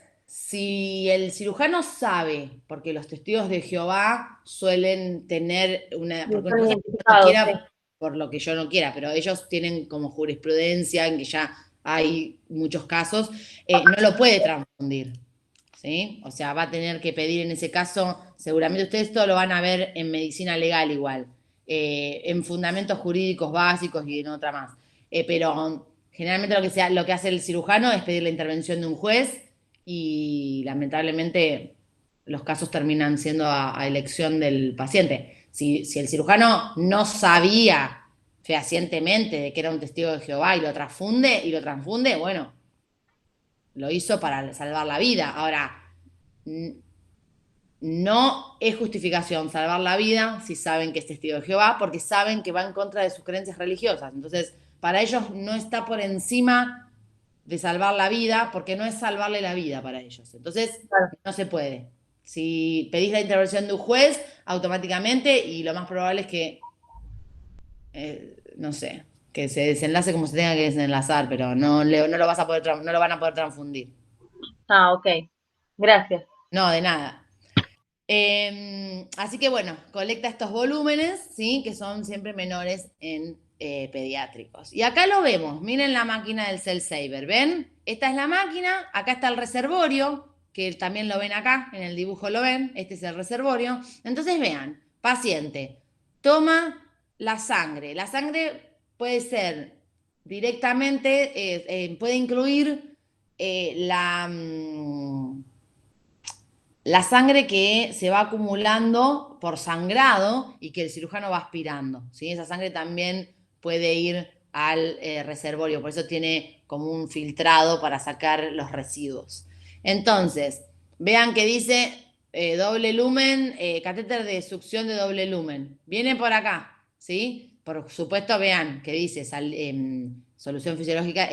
si el cirujano sabe, porque los testigos de Jehová suelen tener una, porque una Son cosa es que yo no identificados, sí. quiera por lo que yo no quiera, pero ellos tienen como jurisprudencia en que ya hay muchos casos, no lo puede transfundir, ¿sí? O sea, va a tener que pedir en ese caso, seguramente ustedes esto lo van a ver en medicina legal igual, en fundamentos jurídicos básicos y en otra más. Pero generalmente lo que hace el cirujano es pedir la intervención de un juez y lamentablemente los casos terminan siendo a elección del paciente. Si el cirujano no sabía fehacientemente de que era un testigo de Jehová y lo transfunde, bueno, lo hizo para salvar la vida. Ahora, no es justificación salvar la vida si saben que es testigo de Jehová, porque saben que va en contra de sus creencias religiosas. Entonces, para ellos no está por encima de salvar la vida, porque no es salvarle la vida para ellos. Entonces, Claro. no se puede. Si pedís la intervención de un juez, automáticamente, y lo más probable es que, no sé, que se desenlace como se tenga que desenlazar, pero no lo vas a poder, no lo van a poder transfundir. Ah, ok. Gracias. No, de nada. Así que bueno, colecta estos volúmenes, ¿sí? Que son siempre menores en pediátricos. Y acá lo vemos, miren la máquina del Cell Saver, ¿ven? Esta es la máquina, acá está el reservorio, que también lo ven acá, en el dibujo lo ven, este es el reservorio. Entonces vean, paciente, toma la sangre puede ser directamente, puede incluir la sangre que se va acumulando por sangrado y que el cirujano va aspirando, ¿sí? Esa sangre también puede ir al reservorio, por eso tiene como un filtrado para sacar los residuos. Entonces, vean que dice doble lumen, catéter de succión de doble lumen. Viene por acá, ¿sí? Por supuesto, vean que dice solución fisiológica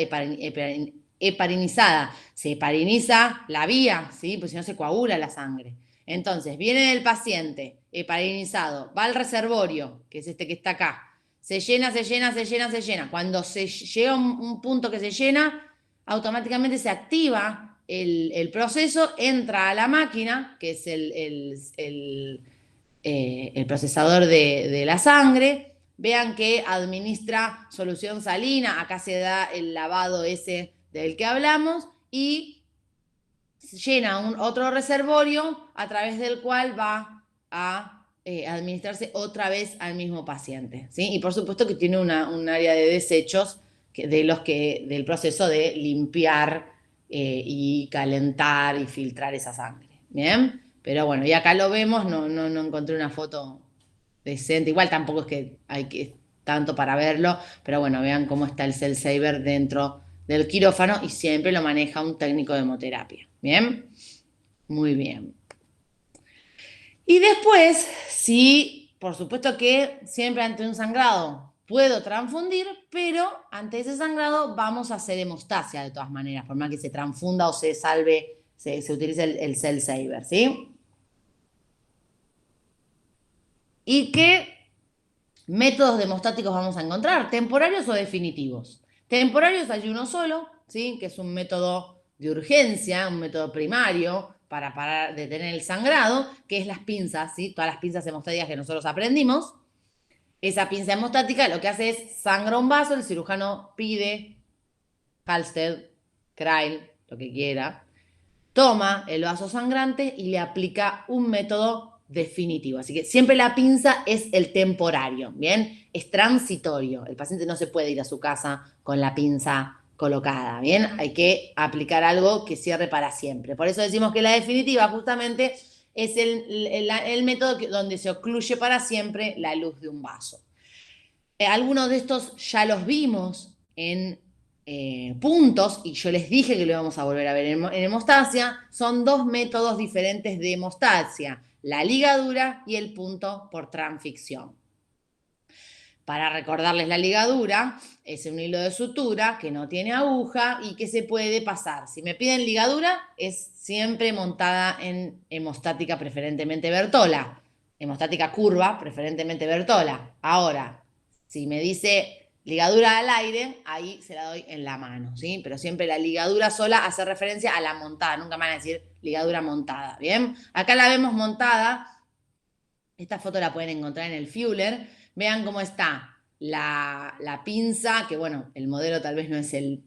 heparinizada. Se hepariniza la vía, ¿sí? Pues si no se coagula la sangre. Entonces, viene del paciente heparinizado, va al reservorio, que es este que está acá. Se llena, se llena, se llena, se llena. Cuando se llega a un punto que se llena, automáticamente se activa el proceso, entra a la máquina, que es el procesador de la sangre. Vean que administra solución salina, acá se da el lavado ese del que hablamos, y llena otro reservorio a través del cual va a administrarse otra vez al mismo paciente, ¿sí? Y por supuesto que tiene un área de desechos del proceso de limpiar y calentar y filtrar esa sangre. ¿Bien? Pero bueno, y acá lo vemos, no encontré una foto decente, igual tampoco es que hay que tanto para verlo, pero bueno, vean cómo está el Cell Saver dentro del quirófano y siempre lo maneja un técnico de hemoterapia. ¿Bien? Muy bien. Y después, sí, por supuesto que siempre ante un sangrado puedo transfundir, pero ante ese sangrado vamos a hacer hemostasia de todas maneras, por más que se transfunda o se salve, se utilice el Cell Saver, ¿sí? ¿Y qué métodos hemostáticos vamos a encontrar? ¿Temporarios o definitivos? Temporarios hay uno solo, ¿sí? Que es un método de urgencia, un método primario para detener el sangrado, que es las pinzas, ¿sí? Todas las pinzas hemostáticas que nosotros aprendimos. Esa pinza hemostática lo que hace es sangra un vaso, el cirujano pide Halsted, Kreil, lo que quiera, toma el vaso sangrante y le aplica un método definitivo. Así que siempre la pinza es el temporario, ¿bien? Es transitorio. El paciente no se puede ir a su casa con la pinza colocada, ¿bien? Hay que aplicar algo que cierre para siempre. Por eso decimos que la definitiva justamente es el método donde se ocluye para siempre la luz de un vaso. Algunos de estos ya los vimos en puntos, y yo les dije que lo íbamos a volver a ver en hemostasia. Son dos métodos diferentes de hemostasia, la ligadura y el punto por transficción. Para recordarles la ligadura, es un hilo de sutura que no tiene aguja y que se puede pasar. Si me piden ligadura, es siempre montada en hemostática preferentemente Bertola, hemostática curva preferentemente Bertola. Ahora, si me dice ligadura al aire, ahí se la doy en la mano, ¿sí? Pero siempre la ligadura sola hace referencia a la montada, nunca me van a decir ligadura montada, ¿bien? Acá la vemos montada, esta foto la pueden encontrar en el Fuller, vean cómo está la pinza, que bueno, el modelo tal vez no es el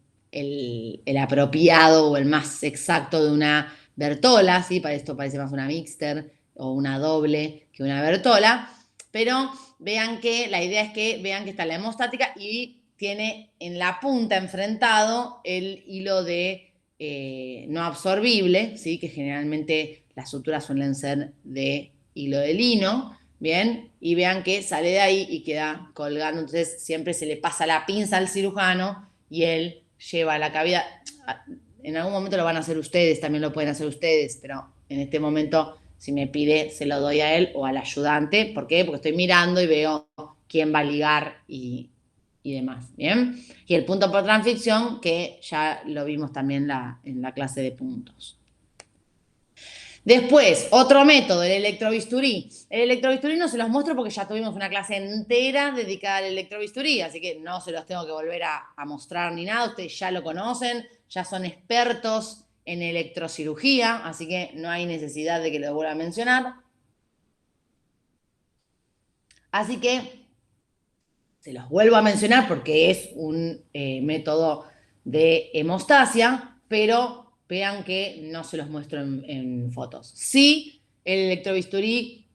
apropiado o el más exacto de una Bertola, ¿sí? Para esto parece más una Mixter o una doble que una Bertola, pero vean que la idea es que vean que está la hemostática y tiene en la punta enfrentado el hilo de no absorbible, ¿sí? Que generalmente las suturas suelen ser de hilo de lino, ¿bien? Y vean que sale de ahí y queda colgando, entonces siempre se le pasa la pinza al cirujano y él lleva la cavidad. En algún momento lo van a hacer ustedes, también lo pueden hacer ustedes, pero en este momento, si me pide, se lo doy a él o al ayudante. ¿Por qué? Porque estoy mirando y veo quién va a ligar y demás, ¿bien? Y el punto por transficción, que ya lo vimos también en la clase de puntos. Después, otro método, el electrobisturí. El electrobisturí no se los muestro porque ya tuvimos una clase entera dedicada al electrobisturí, así que no se los tengo que volver a mostrar ni nada, ustedes ya lo conocen, ya son expertos en electrocirugía, así que no hay necesidad de que lo vuelva a mencionar. Así que se los vuelvo a mencionar porque es un método de hemostasia, pero vean que no se los muestro en fotos. Sí, el electrobisturí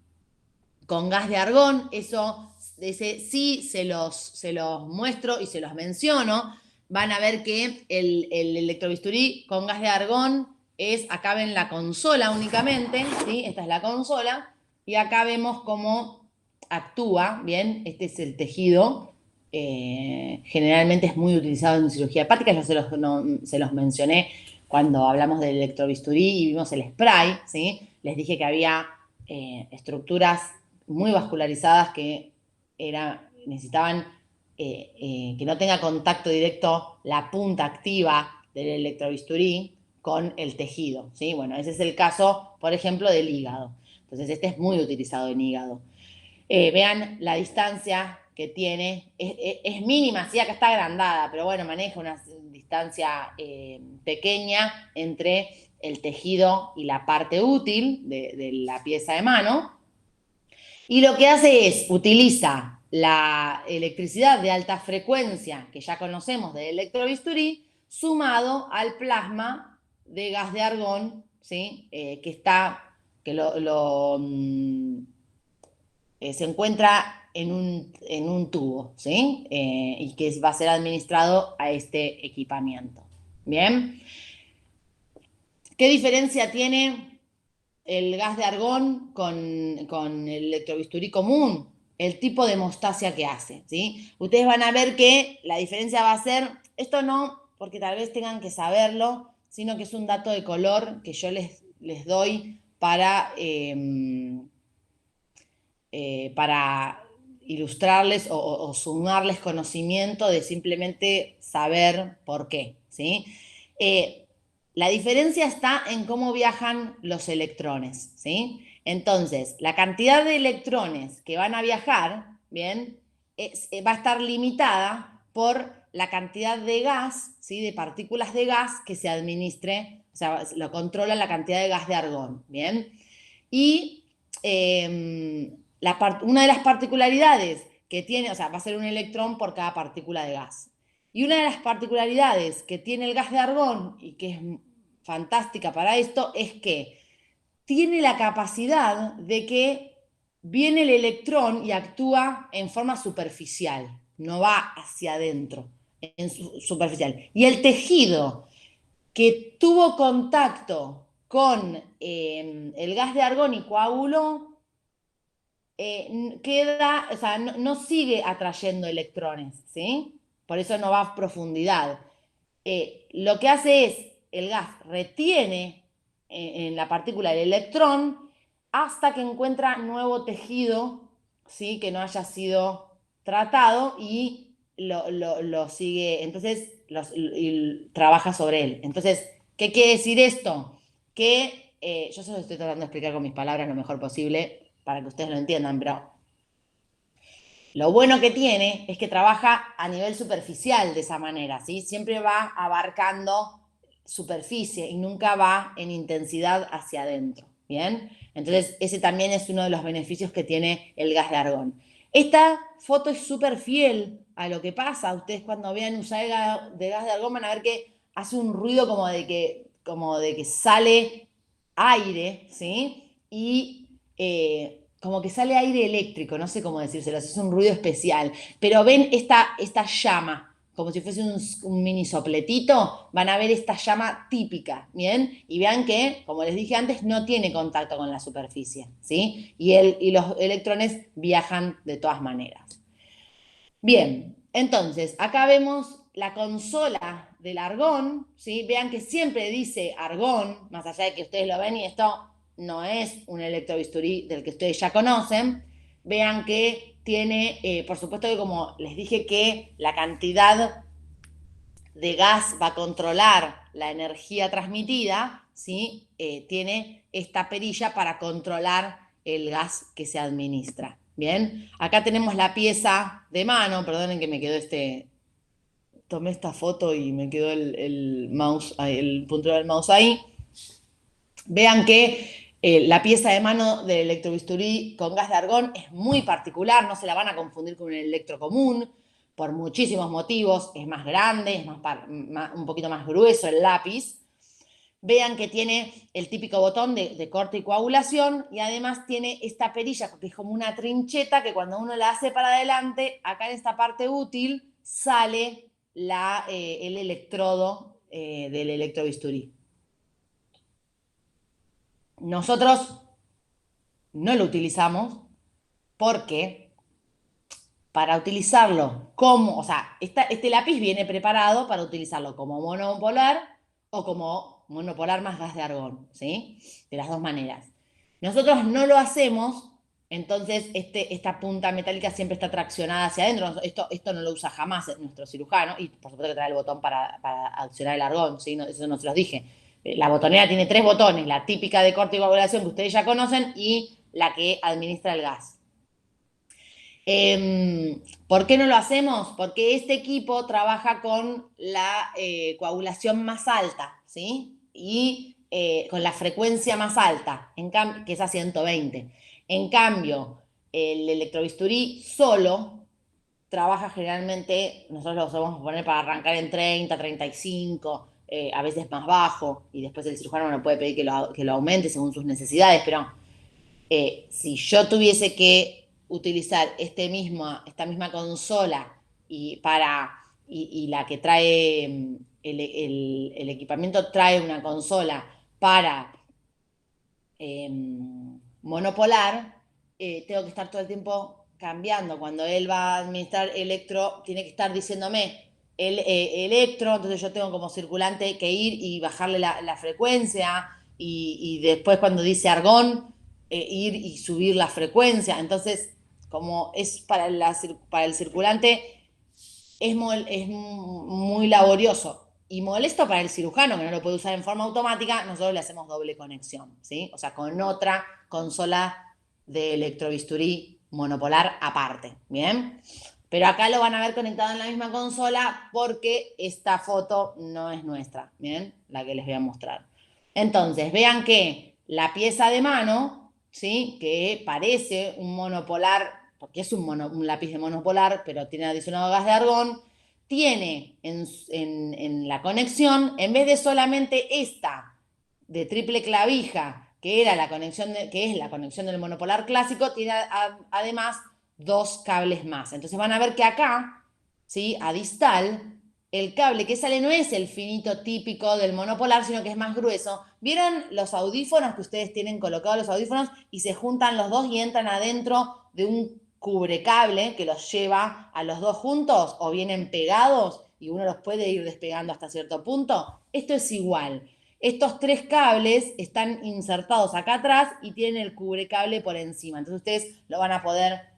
con gas de argón, eso, ese sí se los muestro y se los menciono. Van a ver que el electrobisturí con gas de argón es, acá ven la consola únicamente, ¿sí? Esta es la consola, y acá vemos cómo actúa, ¿bien? Este es el tejido, generalmente es muy utilizado en cirugía hepática, yo se los mencioné cuando hablamos del electrobisturí y vimos el spray, ¿sí? Les dije que había estructuras muy vascularizadas que necesitaban que no tenga contacto directo la punta activa del electrobisturí con el tejido, ¿sí? Bueno, ese es el caso, por ejemplo, del hígado. Entonces, este es muy utilizado en hígado. Vean la distancia que tiene, es mínima, sí, acá está agrandada, pero bueno, maneja una distancia pequeña entre el tejido y la parte útil de la pieza de mano. Y lo que hace es, utiliza la electricidad de alta frecuencia que ya conocemos del electrobisturí, sumado al plasma de gas de argón, ¿sí? Que se encuentra en un tubo, ¿sí? Y que va a ser administrado a este equipamiento. Bien. ¿Qué diferencia tiene el gas de argón con el electrobisturí común? El tipo de hemostasia que hace, ¿sí? Ustedes van a ver que la diferencia va a ser, esto no porque tal vez tengan que saberlo, sino que es un dato de color que yo les doy para ilustrarles o sumarles conocimiento de simplemente saber por qué, ¿sí? La diferencia está en cómo viajan los electrones, ¿sí? Entonces, la cantidad de electrones que van a viajar, ¿bien? Va a estar limitada por la cantidad de gas, ¿sí? De partículas de gas que se administre, o sea, lo controla la cantidad de gas de argón, ¿bien? Y una de las particularidades que tiene, o sea, va a ser un electrón por cada partícula de gas. Y una de las particularidades que tiene el gas de argón, y que es fantástica para esto, es que tiene la capacidad de que viene el electrón y actúa en forma superficial, no va hacia adentro, superficial. Y el tejido que tuvo contacto con el gas de argón y coaguló, queda, o sea, no sigue atrayendo electrones, ¿sí? Por eso no va a profundidad. Lo que hace es, el gas retiene en la partícula el electrón hasta que encuentra nuevo tejido, ¿sí? Que no haya sido tratado y lo sigue, entonces y trabaja sobre él. Entonces, ¿qué quiere decir esto? Que yo se lo estoy tratando de explicar con mis palabras lo mejor posible para que ustedes lo entiendan, pero lo bueno que tiene es que trabaja a nivel superficial de esa manera, ¿sí? Siempre va abarcando superficie y nunca va en intensidad hacia adentro, ¿bien? Entonces, ese también es uno de los beneficios que tiene el gas de argón. Esta foto es súper fiel a lo que pasa. Ustedes cuando vean usar el gas de argón van a ver que hace un ruido como de que sale aire, ¿sí? Y como que sale aire eléctrico, no sé cómo decírselo, es un ruido especial. Pero ven esta llama, como si fuese un mini sopletito, van a ver esta llama típica, ¿bien? Y vean que, como les dije antes, no tiene contacto con la superficie, ¿sí? Y los electrones viajan de todas maneras. Bien, entonces, acá vemos la consola del argón, ¿sí? Vean que siempre dice argón, más allá de que ustedes lo ven y esto no es un electrobisturí del que ustedes ya conocen. Vean que tiene, por supuesto que como les dije que la cantidad de gas va a controlar la energía transmitida, ¿sí? Tiene esta perilla para controlar el gas que se administra. Bien, acá tenemos la pieza de mano, perdonen que me quedó tomé esta foto y me quedó el mouse, el puntero del mouse ahí. Vean que la pieza de mano del electrobisturí con gas de argón es muy particular, no se la van a confundir con un electro común, por muchísimos motivos, es más grande, es un poquito más grueso el lápiz. Vean que tiene el típico botón de corte y coagulación y además tiene esta perilla que es como una trincheta que cuando uno la hace para adelante, acá en esta parte útil sale el electrodo del electrobisturí. Nosotros no lo utilizamos porque para utilizarlo como, o sea, este lápiz viene preparado para utilizarlo como monopolar o como monopolar más gas de argón, ¿sí? De las dos maneras. Nosotros no lo hacemos, entonces esta punta metálica siempre está traccionada hacia adentro. Esto no lo usa jamás nuestro cirujano y por supuesto que trae el botón para accionar el argón, ¿sí? No, eso no se los dije. La botonera tiene tres botones, la típica de corte y coagulación que ustedes ya conocen y la que administra el gas. ¿Por qué no lo hacemos? Porque este equipo trabaja con la coagulación más alta, ¿sí? Y con la frecuencia más alta, que es a 120. En cambio, el electrobisturí solo trabaja generalmente, nosotros lo vamos a poner para arrancar en 30, 35, a veces más bajo, y después el cirujano no puede pedir que lo aumente según sus necesidades, pero si yo tuviese que utilizar esta misma consola y la que trae el equipamiento trae una consola para monopolar, tengo que estar todo el tiempo cambiando. Cuando él va a administrar electro, tiene que estar diciéndome electro, entonces yo tengo como circulante que ir y bajarle la frecuencia y después cuando dice argón, ir y subir la frecuencia. Entonces, como es para el circulante, es muy laborioso y molesto para el cirujano, que no lo puede usar en forma automática, nosotros le hacemos doble conexión, ¿sí? O sea, con otra consola de electrobisturí monopolar aparte, ¿bien? Pero acá lo van a ver conectado en la misma consola porque esta foto no es nuestra, ¿bien? La que les voy a mostrar. Entonces, vean que la pieza de mano, ¿sí? Que parece un monopolar, porque es un lápiz de monopolar, pero tiene adicionado gas de argón, tiene en la conexión, en vez de solamente esta de triple clavija, que es la conexión del monopolar clásico, tiene además dos cables más. Entonces van a ver que acá, ¿sí? A distal, el cable que sale no es el finito típico del monopolar, sino que es más grueso. ¿Vieron los audífonos que ustedes tienen colocados los audífonos y se juntan los dos y entran adentro de un cubrecable que los lleva a los dos juntos o vienen pegados y uno los puede ir despegando hasta cierto punto? Esto es igual. Estos tres cables están insertados acá atrás y tienen el cubrecable por encima. Entonces ustedes lo van a poder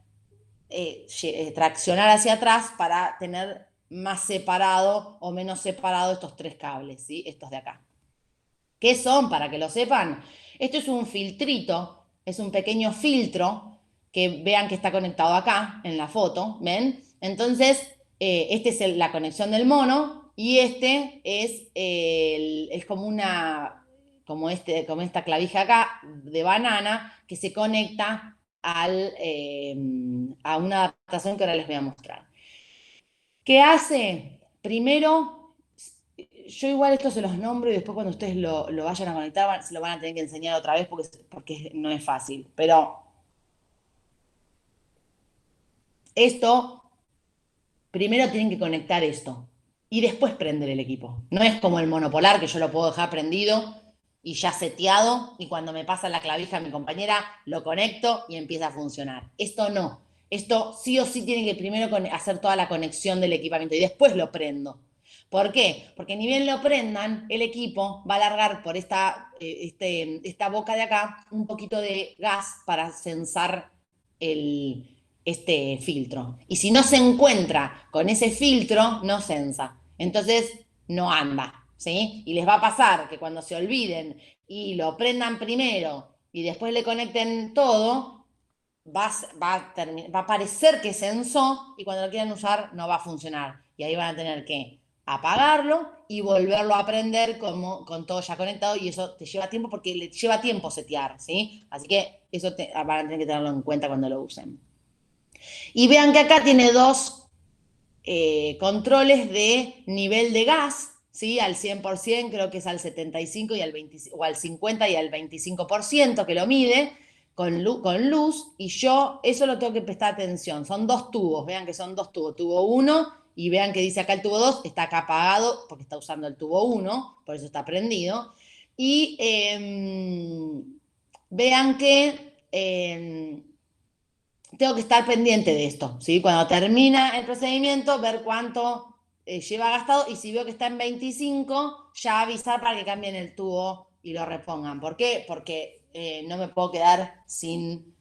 traccionar hacia atrás para tener más separado o menos separado estos tres cables, ¿sí? Estos de acá. ¿Qué son? Para que lo sepan. Esto es un filtrito, es un pequeño filtro que vean que está conectado acá en la foto, ¿ven? Entonces, esta es la conexión del mono y este es como esta clavija acá de banana que se conecta a una adaptación que ahora les voy a mostrar. ¿Qué hace? Primero, yo igual esto se los nombro y después cuando ustedes lo vayan a conectar se lo van a tener que enseñar otra vez porque no es fácil. Pero esto, primero tienen que conectar esto y después prender el equipo. No es como el monopolar que yo lo puedo dejar prendido y ya seteado y cuando me pasa la clavija a mi compañera lo conecto y empieza a funcionar. Esto no. Esto sí o sí tiene que primero hacer toda la conexión del equipamiento y después lo prendo. ¿Por qué? Porque ni bien lo prendan, el equipo va a largar por esta boca de acá un poquito de gas para censar este filtro. Y si no se encuentra con ese filtro, no censa. Entonces, no anda. ¿Sí? Y les va a pasar que cuando se olviden y lo prendan primero y después le conecten todo, va a parecer que censó y cuando lo quieran usar no va a funcionar. Y ahí van a tener que apagarlo y volverlo a prender con todo ya conectado y eso te lleva tiempo porque le lleva tiempo setear, ¿sí? Así que eso van a tener que tenerlo en cuenta cuando lo usen. Y vean que acá tiene dos controles de nivel de gas, ¿sí? Al 100%, creo que es al 75 y al 20, o al 50 y al 25% que lo mide con luz, y yo eso lo tengo que prestar atención. Son dos tubos, vean que son dos tubos, tubo 1 y vean que dice acá el tubo 2, está acá apagado porque está usando el tubo 1, por eso está prendido. Y vean que tengo que estar pendiente de esto, ¿sí? Cuando termina el procedimiento, ver cuánto lleva gastado y si veo que está en 25, ya avisar para que cambien el tubo y lo repongan. ¿Por qué? Porque no me puedo quedar sin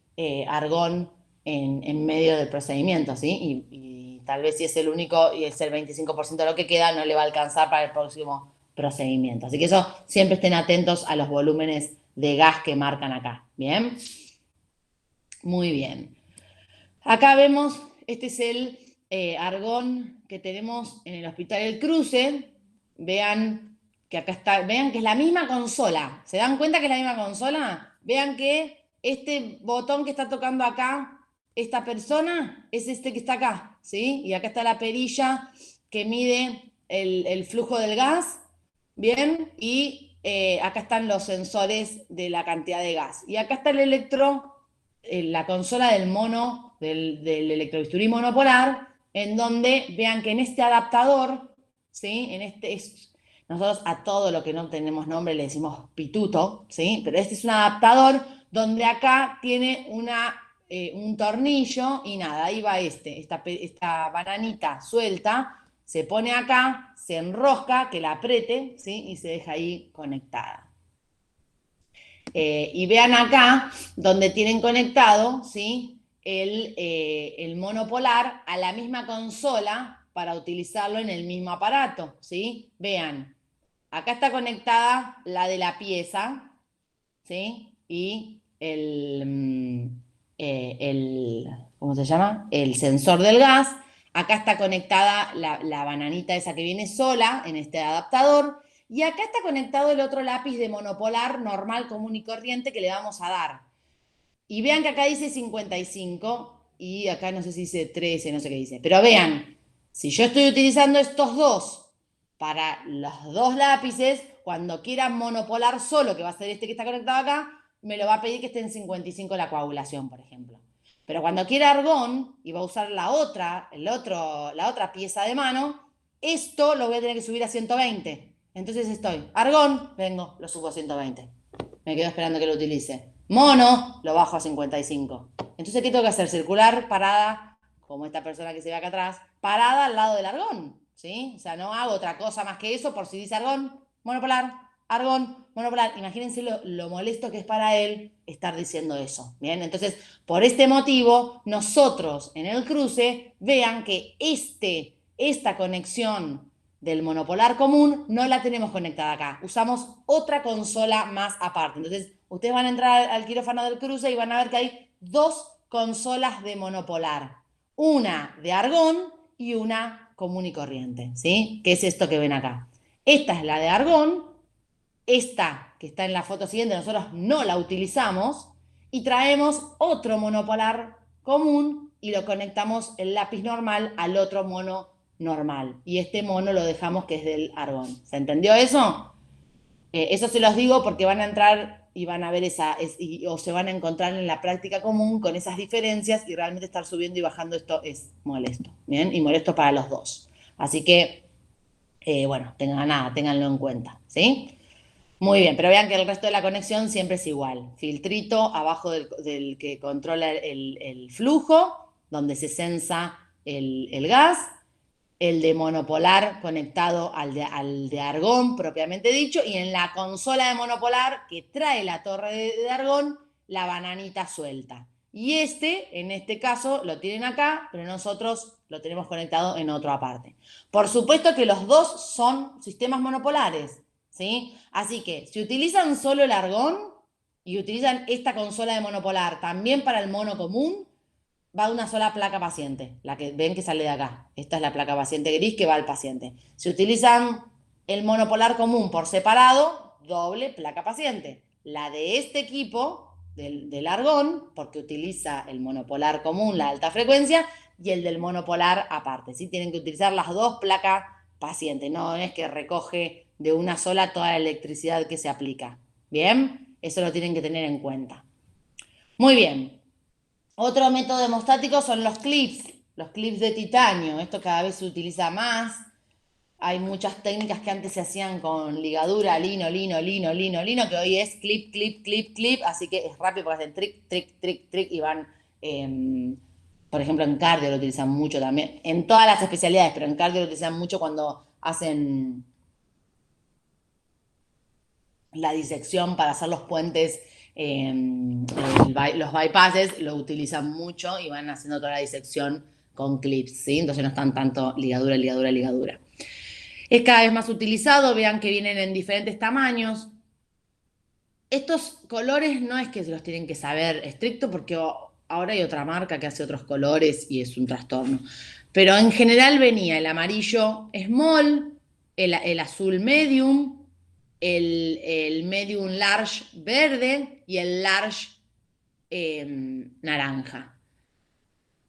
argón en medio del procedimiento, ¿sí? Y tal vez si es el único y es el 25% de lo que queda, no le va a alcanzar para el próximo procedimiento. Así que eso, siempre estén atentos a los volúmenes de gas que marcan acá, ¿bien? Muy bien. Acá vemos, este es el argón que tenemos en el Hospital El Cruce. Vean que acá está, vean que es la misma consola. ¿Se dan cuenta que es la misma consola? Vean que este botón que está tocando acá, esta persona, es este que está acá, ¿sí? Y acá está la perilla que mide el flujo del gas, ¿bien? Y acá están los sensores de la cantidad de gas. Y acá está el la consola del mono, del electrobisturí monopolar, en donde vean que en este adaptador, ¿sí? Nosotros a todo lo que no tenemos nombre le decimos pituto, ¿sí? Pero este es un adaptador donde acá tiene un tornillo y nada, ahí va esta bananita suelta, se pone acá, se enrosca, que la apriete, ¿sí? Y se deja ahí conectada. Y vean acá donde tienen conectado, ¿sí? El monopolar a la misma consola para utilizarlo en el mismo aparato, ¿sí? Vean, acá está conectada la de la pieza, ¿sí? Y ¿cómo se llama? El sensor del gas. Acá está conectada la bananita esa que viene sola en este adaptador. Y acá está conectado el otro lápiz de monopolar normal, común y corriente que le vamos a dar. Y vean que acá dice 55 y acá no sé si dice 13, no sé qué dice. Pero vean, si yo estoy utilizando estos dos para los dos lápices, cuando quieran monopolar solo, que va a ser este que está conectado acá, me lo va a pedir que esté en 55 la coagulación, por ejemplo. Pero cuando quiera argón y va a usar la otra pieza de mano, esto lo voy a tener que subir a 120. Entonces estoy, argón, vengo, lo subo a 120. Me quedo esperando que lo utilice. Mono, lo bajo a 55. Entonces, ¿qué tengo que hacer? Circular, parada, como esta persona que se ve acá atrás, parada al lado del argón, ¿sí? O sea, no hago otra cosa más que eso por si dice argón, monopolar. Imagínense lo molesto que es para él estar diciendo eso, ¿bien? Entonces, por este motivo, nosotros en el cruce, vean que esta conexión del monopolar común no la tenemos conectada acá. Usamos otra consola más aparte. Entonces, ustedes van a entrar al quirófano del cruce y van a ver que hay dos consolas de monopolar. Una de argón y una común y corriente, ¿sí? ¿Qué es esto que ven acá? Esta es la de argón, esta que está en la foto siguiente nosotros no la utilizamos y traemos otro monopolar común y lo conectamos el lápiz normal al otro mono normal. Y este mono lo dejamos que es del argón. ¿Se entendió eso? Eso se los digo porque van a entrar y van a ver o se van a encontrar en la práctica común con esas diferencias y realmente estar subiendo y bajando esto es molesto, ¿bien? Y molesto para los dos. Así que, bueno, ténganlo en cuenta, ¿sí? Muy bien, pero vean que el resto de la conexión siempre es igual. Filtrito abajo del que controla el flujo, donde se sensa el gas, el de monopolar conectado al de argón propiamente dicho, y en la consola de monopolar que trae la torre de argón, la bananita suelta. Y en este caso, lo tienen acá, pero nosotros lo tenemos conectado en otra parte. Por supuesto que los dos son sistemas monopolares, ¿sí? Así que si utilizan solo el argón y utilizan esta consola de monopolar también para el mono común, va una sola placa paciente, la que ven que sale de acá. Esta es la placa paciente gris que va al paciente. Si utilizan el monopolar común por separado, doble placa paciente. La de este equipo, del argón, porque utiliza el monopolar común, la alta frecuencia, y el del monopolar aparte. ¿Sí? Tienen que utilizar las dos placas pacientes. No es que recoge de una sola toda la electricidad que se aplica. ¿Bien? Eso lo tienen que tener en cuenta. Muy bien. Otro método hemostático son los clips de titanio. Esto cada vez se utiliza más. Hay muchas técnicas que antes se hacían con ligadura, lino, que hoy es clip, clip, clip, clip. Así que es rápido porque hacen trick, trick, trick, trick y van, por ejemplo, en cardio lo utilizan mucho también. En todas las especialidades, pero en cardio lo utilizan mucho cuando hacen la disección para hacer los puentes, los bypasses, lo utilizan mucho y van haciendo toda la disección con clips, ¿sí? Entonces no están tanto ligadura, ligadura, ligadura. Es cada vez más utilizado, vean que vienen en diferentes tamaños. Estos colores no es que se los tienen que saber estricto porque ahora hay otra marca que hace otros colores y es un trastorno. Pero en general venía el amarillo small, el azul medium, el medium large verde y el large naranja.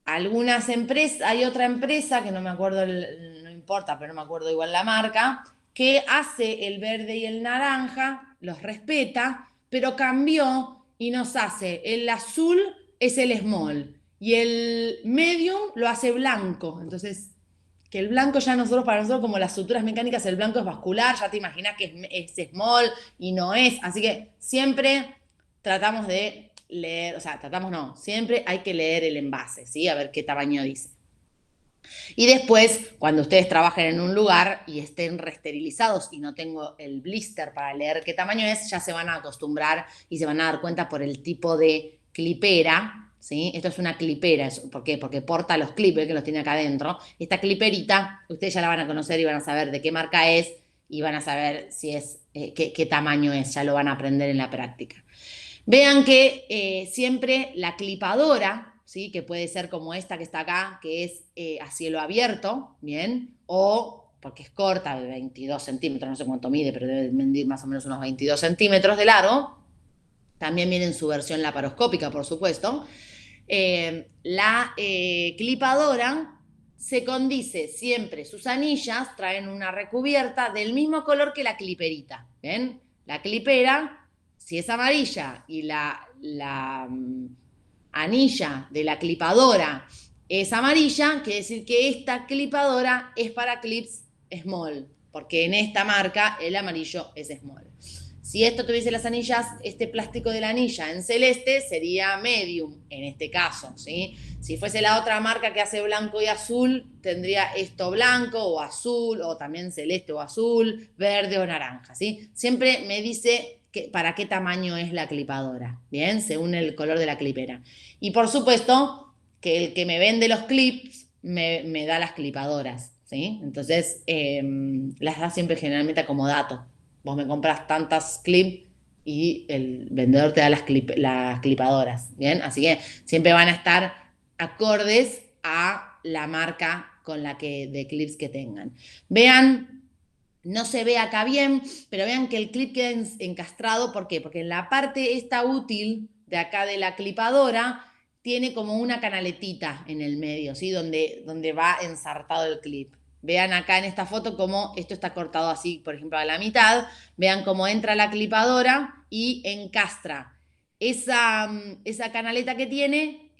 Algunas empresas, hay otra empresa que no me acuerdo, no importa, pero no me acuerdo igual la marca, que hace el verde y el naranja, los respeta, pero cambió y nos hace el azul es el small y el medium lo hace blanco. Entonces, que el blanco ya para nosotros como las suturas mecánicas, el blanco es vascular, ya te imaginas que es small y no es. Así que siempre tratamos de leer, o sea, tratamos no, siempre hay que leer el envase, ¿sí? A ver qué tamaño dice. Y después, cuando ustedes trabajen en un lugar y estén reesterilizados y no tengo el blister para leer qué tamaño es, ya se van a acostumbrar y se van a dar cuenta por el tipo de clipera, ¿sí? Esto es una clipera, ¿por qué? Porque porta los clips que los tiene acá adentro. Esta cliperita, ustedes ya la van a conocer y van a saber de qué marca es y van a saber si es, qué tamaño es, ya lo van a aprender en la práctica. Vean que siempre la clipadora, ¿sí? Que puede ser como esta que está acá, que es a cielo abierto, ¿bien? O, porque es corta, de 22 centímetros, no sé cuánto mide, pero debe medir más o menos unos 22 centímetros de largo. También viene en su versión laparoscópica, por supuesto. La clipadora se condice siempre, sus anillas traen una recubierta del mismo color que la cliperita, ¿ven? La clipera, si es amarilla y la anilla de la clipadora es amarilla, quiere decir que esta clipadora es para clips small, porque en esta marca el amarillo es small. Si esto tuviese las anillas, este plástico de la anilla en celeste sería medium en este caso, ¿sí? Si fuese la otra marca que hace blanco y azul, tendría esto blanco o azul, o también celeste o azul, verde o naranja, ¿sí? Siempre me dice para qué tamaño es la clipadora, ¿bien? Según el color de la clipera. Y por supuesto que el que me vende los clips me da las clipadoras, ¿sí? Entonces, las da siempre generalmente como dato. Vos me compras tantas clips y el vendedor te da las clipadoras, ¿bien? Así que siempre van a estar acordes a la marca con la de clips que tengan. Vean, no se ve acá bien, pero vean que el clip queda encastrado. ¿Por qué? Porque en la parte esta útil de acá de la clipadora tiene como una canaletita en el medio, ¿sí? Donde va ensartado el clip. Vean acá en esta foto cómo esto está cortado así, por ejemplo, a la mitad. Vean cómo entra la clipadora y encastra. Esa canaleta que tiene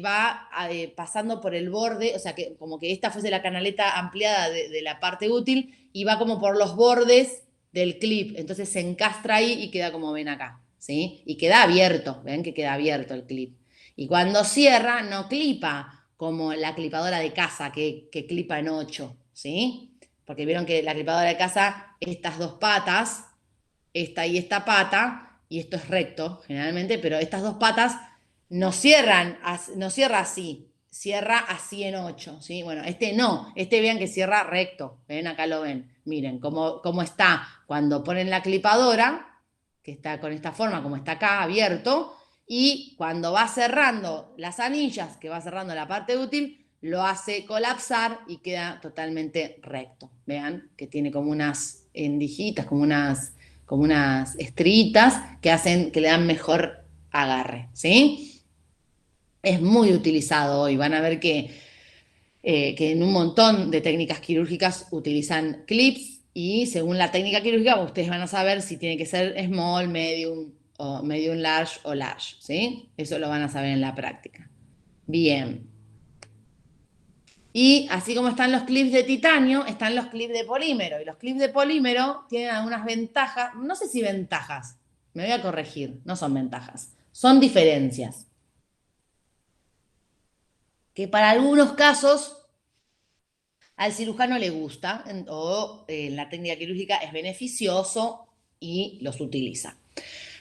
va pasando por el borde, o sea, que como que esta fuese la canaleta ampliada de la parte útil y va como por los bordes del clip. Entonces se encastra ahí y queda como ven acá, ¿sí? Y queda abierto, ven que queda abierto el clip. Y cuando cierra, no clipa como la clipadora de casa que clipa en 8, ¿sí? Porque vieron que la clipadora de casa, estas dos patas, esta y esta pata, y esto es recto generalmente, pero estas dos patas no cierran, no cierra así, cierra así en 8, ¿sí? Bueno, este no, este vean que cierra recto, ven, acá lo ven, miren cómo está cuando ponen la clipadora, que está con esta forma, como está acá abierto, y cuando va cerrando las anillas, que va cerrando la parte útil, lo hace colapsar y queda totalmente recto. Vean que tiene como unas endijitas, como unas estritas que le dan mejor agarre, ¿sí? Es muy utilizado hoy. Van a ver que en un montón de técnicas quirúrgicas utilizan clips y según la técnica quirúrgica ustedes van a saber si tiene que ser small, medium, o medium large o large, ¿sí? Eso lo van a saber en la práctica. Bien. Y así como están los clips de titanio, están los clips de polímero. Y los clips de polímero tienen algunas ventajas, no sé si ventajas, me voy a corregir, no son ventajas, son diferencias. Que para algunos casos al cirujano le gusta o en la técnica quirúrgica es beneficioso y los utiliza.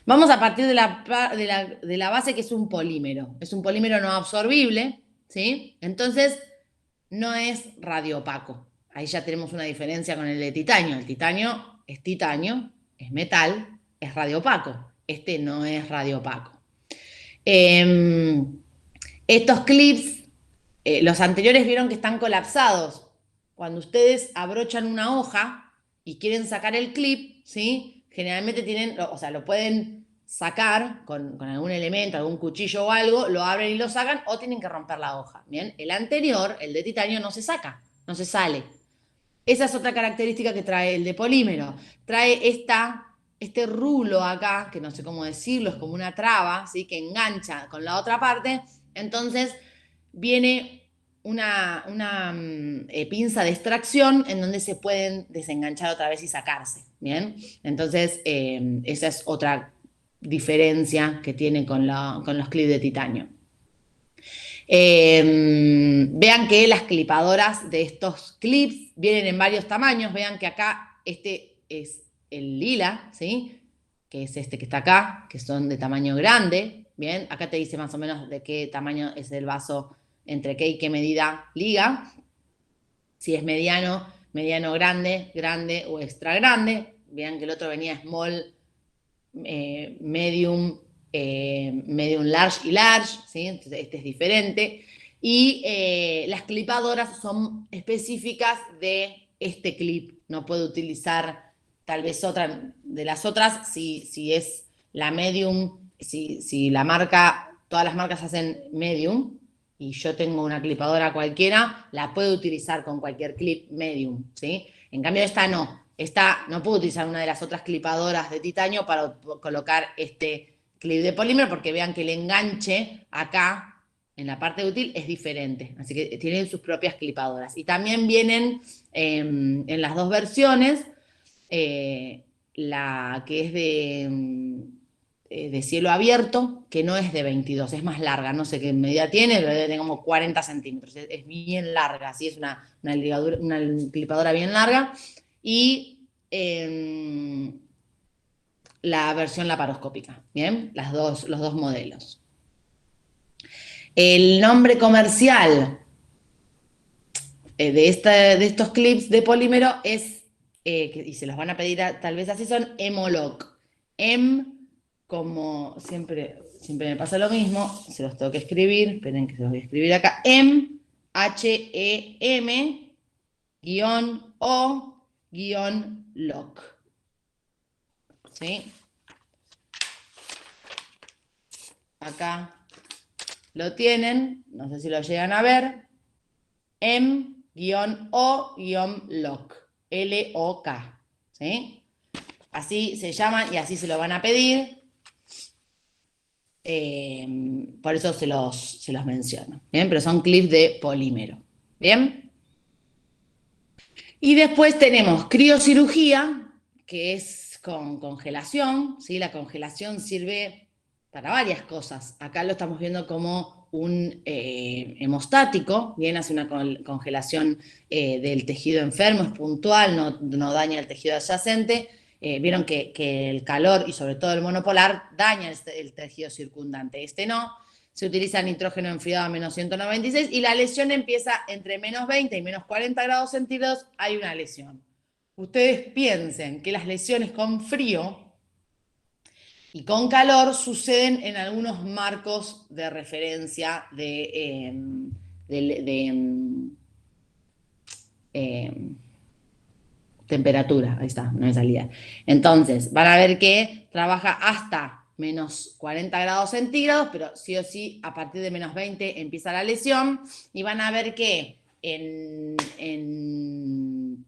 Vamos a partir de la base que es un polímero. Es un polímero no absorbible, ¿sí? Entonces no es radiopaco. Ahí ya tenemos una diferencia con el de titanio. El titanio, es metal, es radiopaco. Este no es radiopaco. Estos clips, los anteriores vieron que están colapsados. Cuando ustedes abrochan una hoja y quieren sacar el clip, ¿sí? Generalmente tienen, o sea, lo pueden sacar con algún elemento, algún cuchillo o algo, lo abren y lo sacan o tienen que romper la hoja. Bien, el anterior, el de titanio, no se saca, no se sale. Esa es otra característica que trae el de polímero. Trae este rulo acá, que no sé cómo decirlo, es como una traba, ¿sí? Que engancha con la otra parte. Entonces viene una pinza de extracción en donde se pueden desenganchar otra vez y sacarse. ¿Bien? Entonces, esa es otra diferencia que tiene con los clips de titanio. Vean que las clipadoras de estos clips vienen en varios tamaños. Vean que acá este es el lila, ¿sí? Que es este que está acá, que son de tamaño grande. Bien, acá te dice más o menos de qué tamaño es el vaso, entre qué y qué medida liga. Si es mediano, mediano grande, grande o extra grande. Vean que el otro venía small, medium, medium large y large, ¿sí? Entonces este es diferente. Y las clipadoras son específicas de este clip. No puedo utilizar tal vez otra de las otras si es la medium, si la marca, todas las marcas hacen medium y yo tengo una clipadora cualquiera, la puedo utilizar con cualquier clip medium, ¿sí? En cambio esta no. Esta no puedo utilizar una de las otras clipadoras de titanio para colocar este clip de polímero porque vean que el enganche acá en la parte útil es diferente. Así que tienen sus propias clipadoras. Y también vienen en las dos versiones la que es de cielo abierto, que no es de 22, es más larga, no sé qué medida tiene, pero tiene como 40 centímetros, es bien larga, así es una clipadora bien larga. Y la versión laparoscópica, ¿bien? Los dos modelos. El nombre comercial de estos clips de polímero es, y se los van a pedir tal vez así, son Emoloc. Como siempre me pasa lo mismo, se los tengo que escribir, esperen que se los voy a escribir acá. HEM-O-LOC. ¿Sí? Acá lo tienen, no sé si lo llegan a ver. M-O-LOC. L-O-K. ¿Sí? Así se llaman y así se lo van a pedir. Por eso se los menciono. ¿Bien? Pero son clips de polímero. ¿Bien? Y después tenemos criocirugía, que es con congelación, ¿sí? La congelación sirve para varias cosas. Acá lo estamos viendo como un hemostático, bien, hace una congelación del tejido enfermo, es puntual, no daña el tejido adyacente. Vieron que el calor y sobre todo el monopolar daña el tejido circundante, este no. Se utiliza nitrógeno enfriado a menos 196 y la lesión empieza entre menos 20 y menos 40 grados centígrados, hay una lesión. Ustedes piensen que las lesiones con frío y con calor suceden en algunos marcos de referencia de eh, temperatura, ahí está, no me salía. Entonces, van a ver que trabaja hasta menos 40 grados centígrados, pero sí o sí, a partir de menos 20 empieza la lesión, y van a ver que en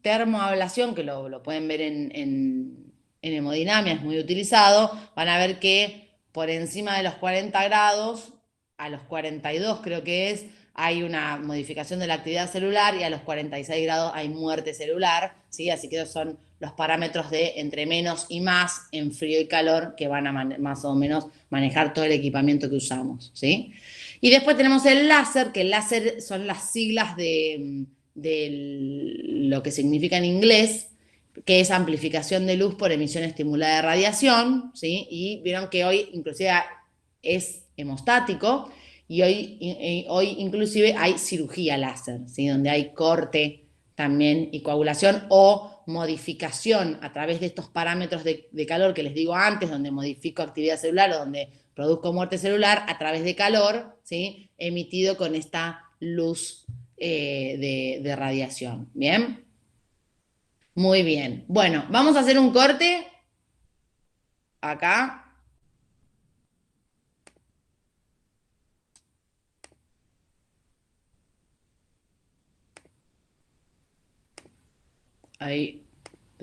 termoablación, que lo pueden ver en hemodinamia, es muy utilizado, van a ver que por encima de los 40 grados, a los 42 creo que es, hay una modificación de la actividad celular y a los 46 grados hay muerte celular, ¿sí? Así que esos son los parámetros de entre menos y más en frío y calor que van a más o menos manejar todo el equipamiento que usamos, ¿sí? Y después tenemos el láser, que el láser son las siglas de lo que significa en inglés, que es amplificación de luz por emisión estimulada de radiación, ¿sí? Y vieron que hoy inclusive es hemostático, y hoy inclusive hay cirugía láser, ¿sí? Donde hay corte también y coagulación o modificación a través de estos parámetros de calor que les digo antes, donde modifico actividad celular o donde produzco muerte celular a través de calor, ¿sí? Emitido con esta luz de radiación. ¿Bien? Muy bien. Bueno, vamos a hacer un corte acá. Ahí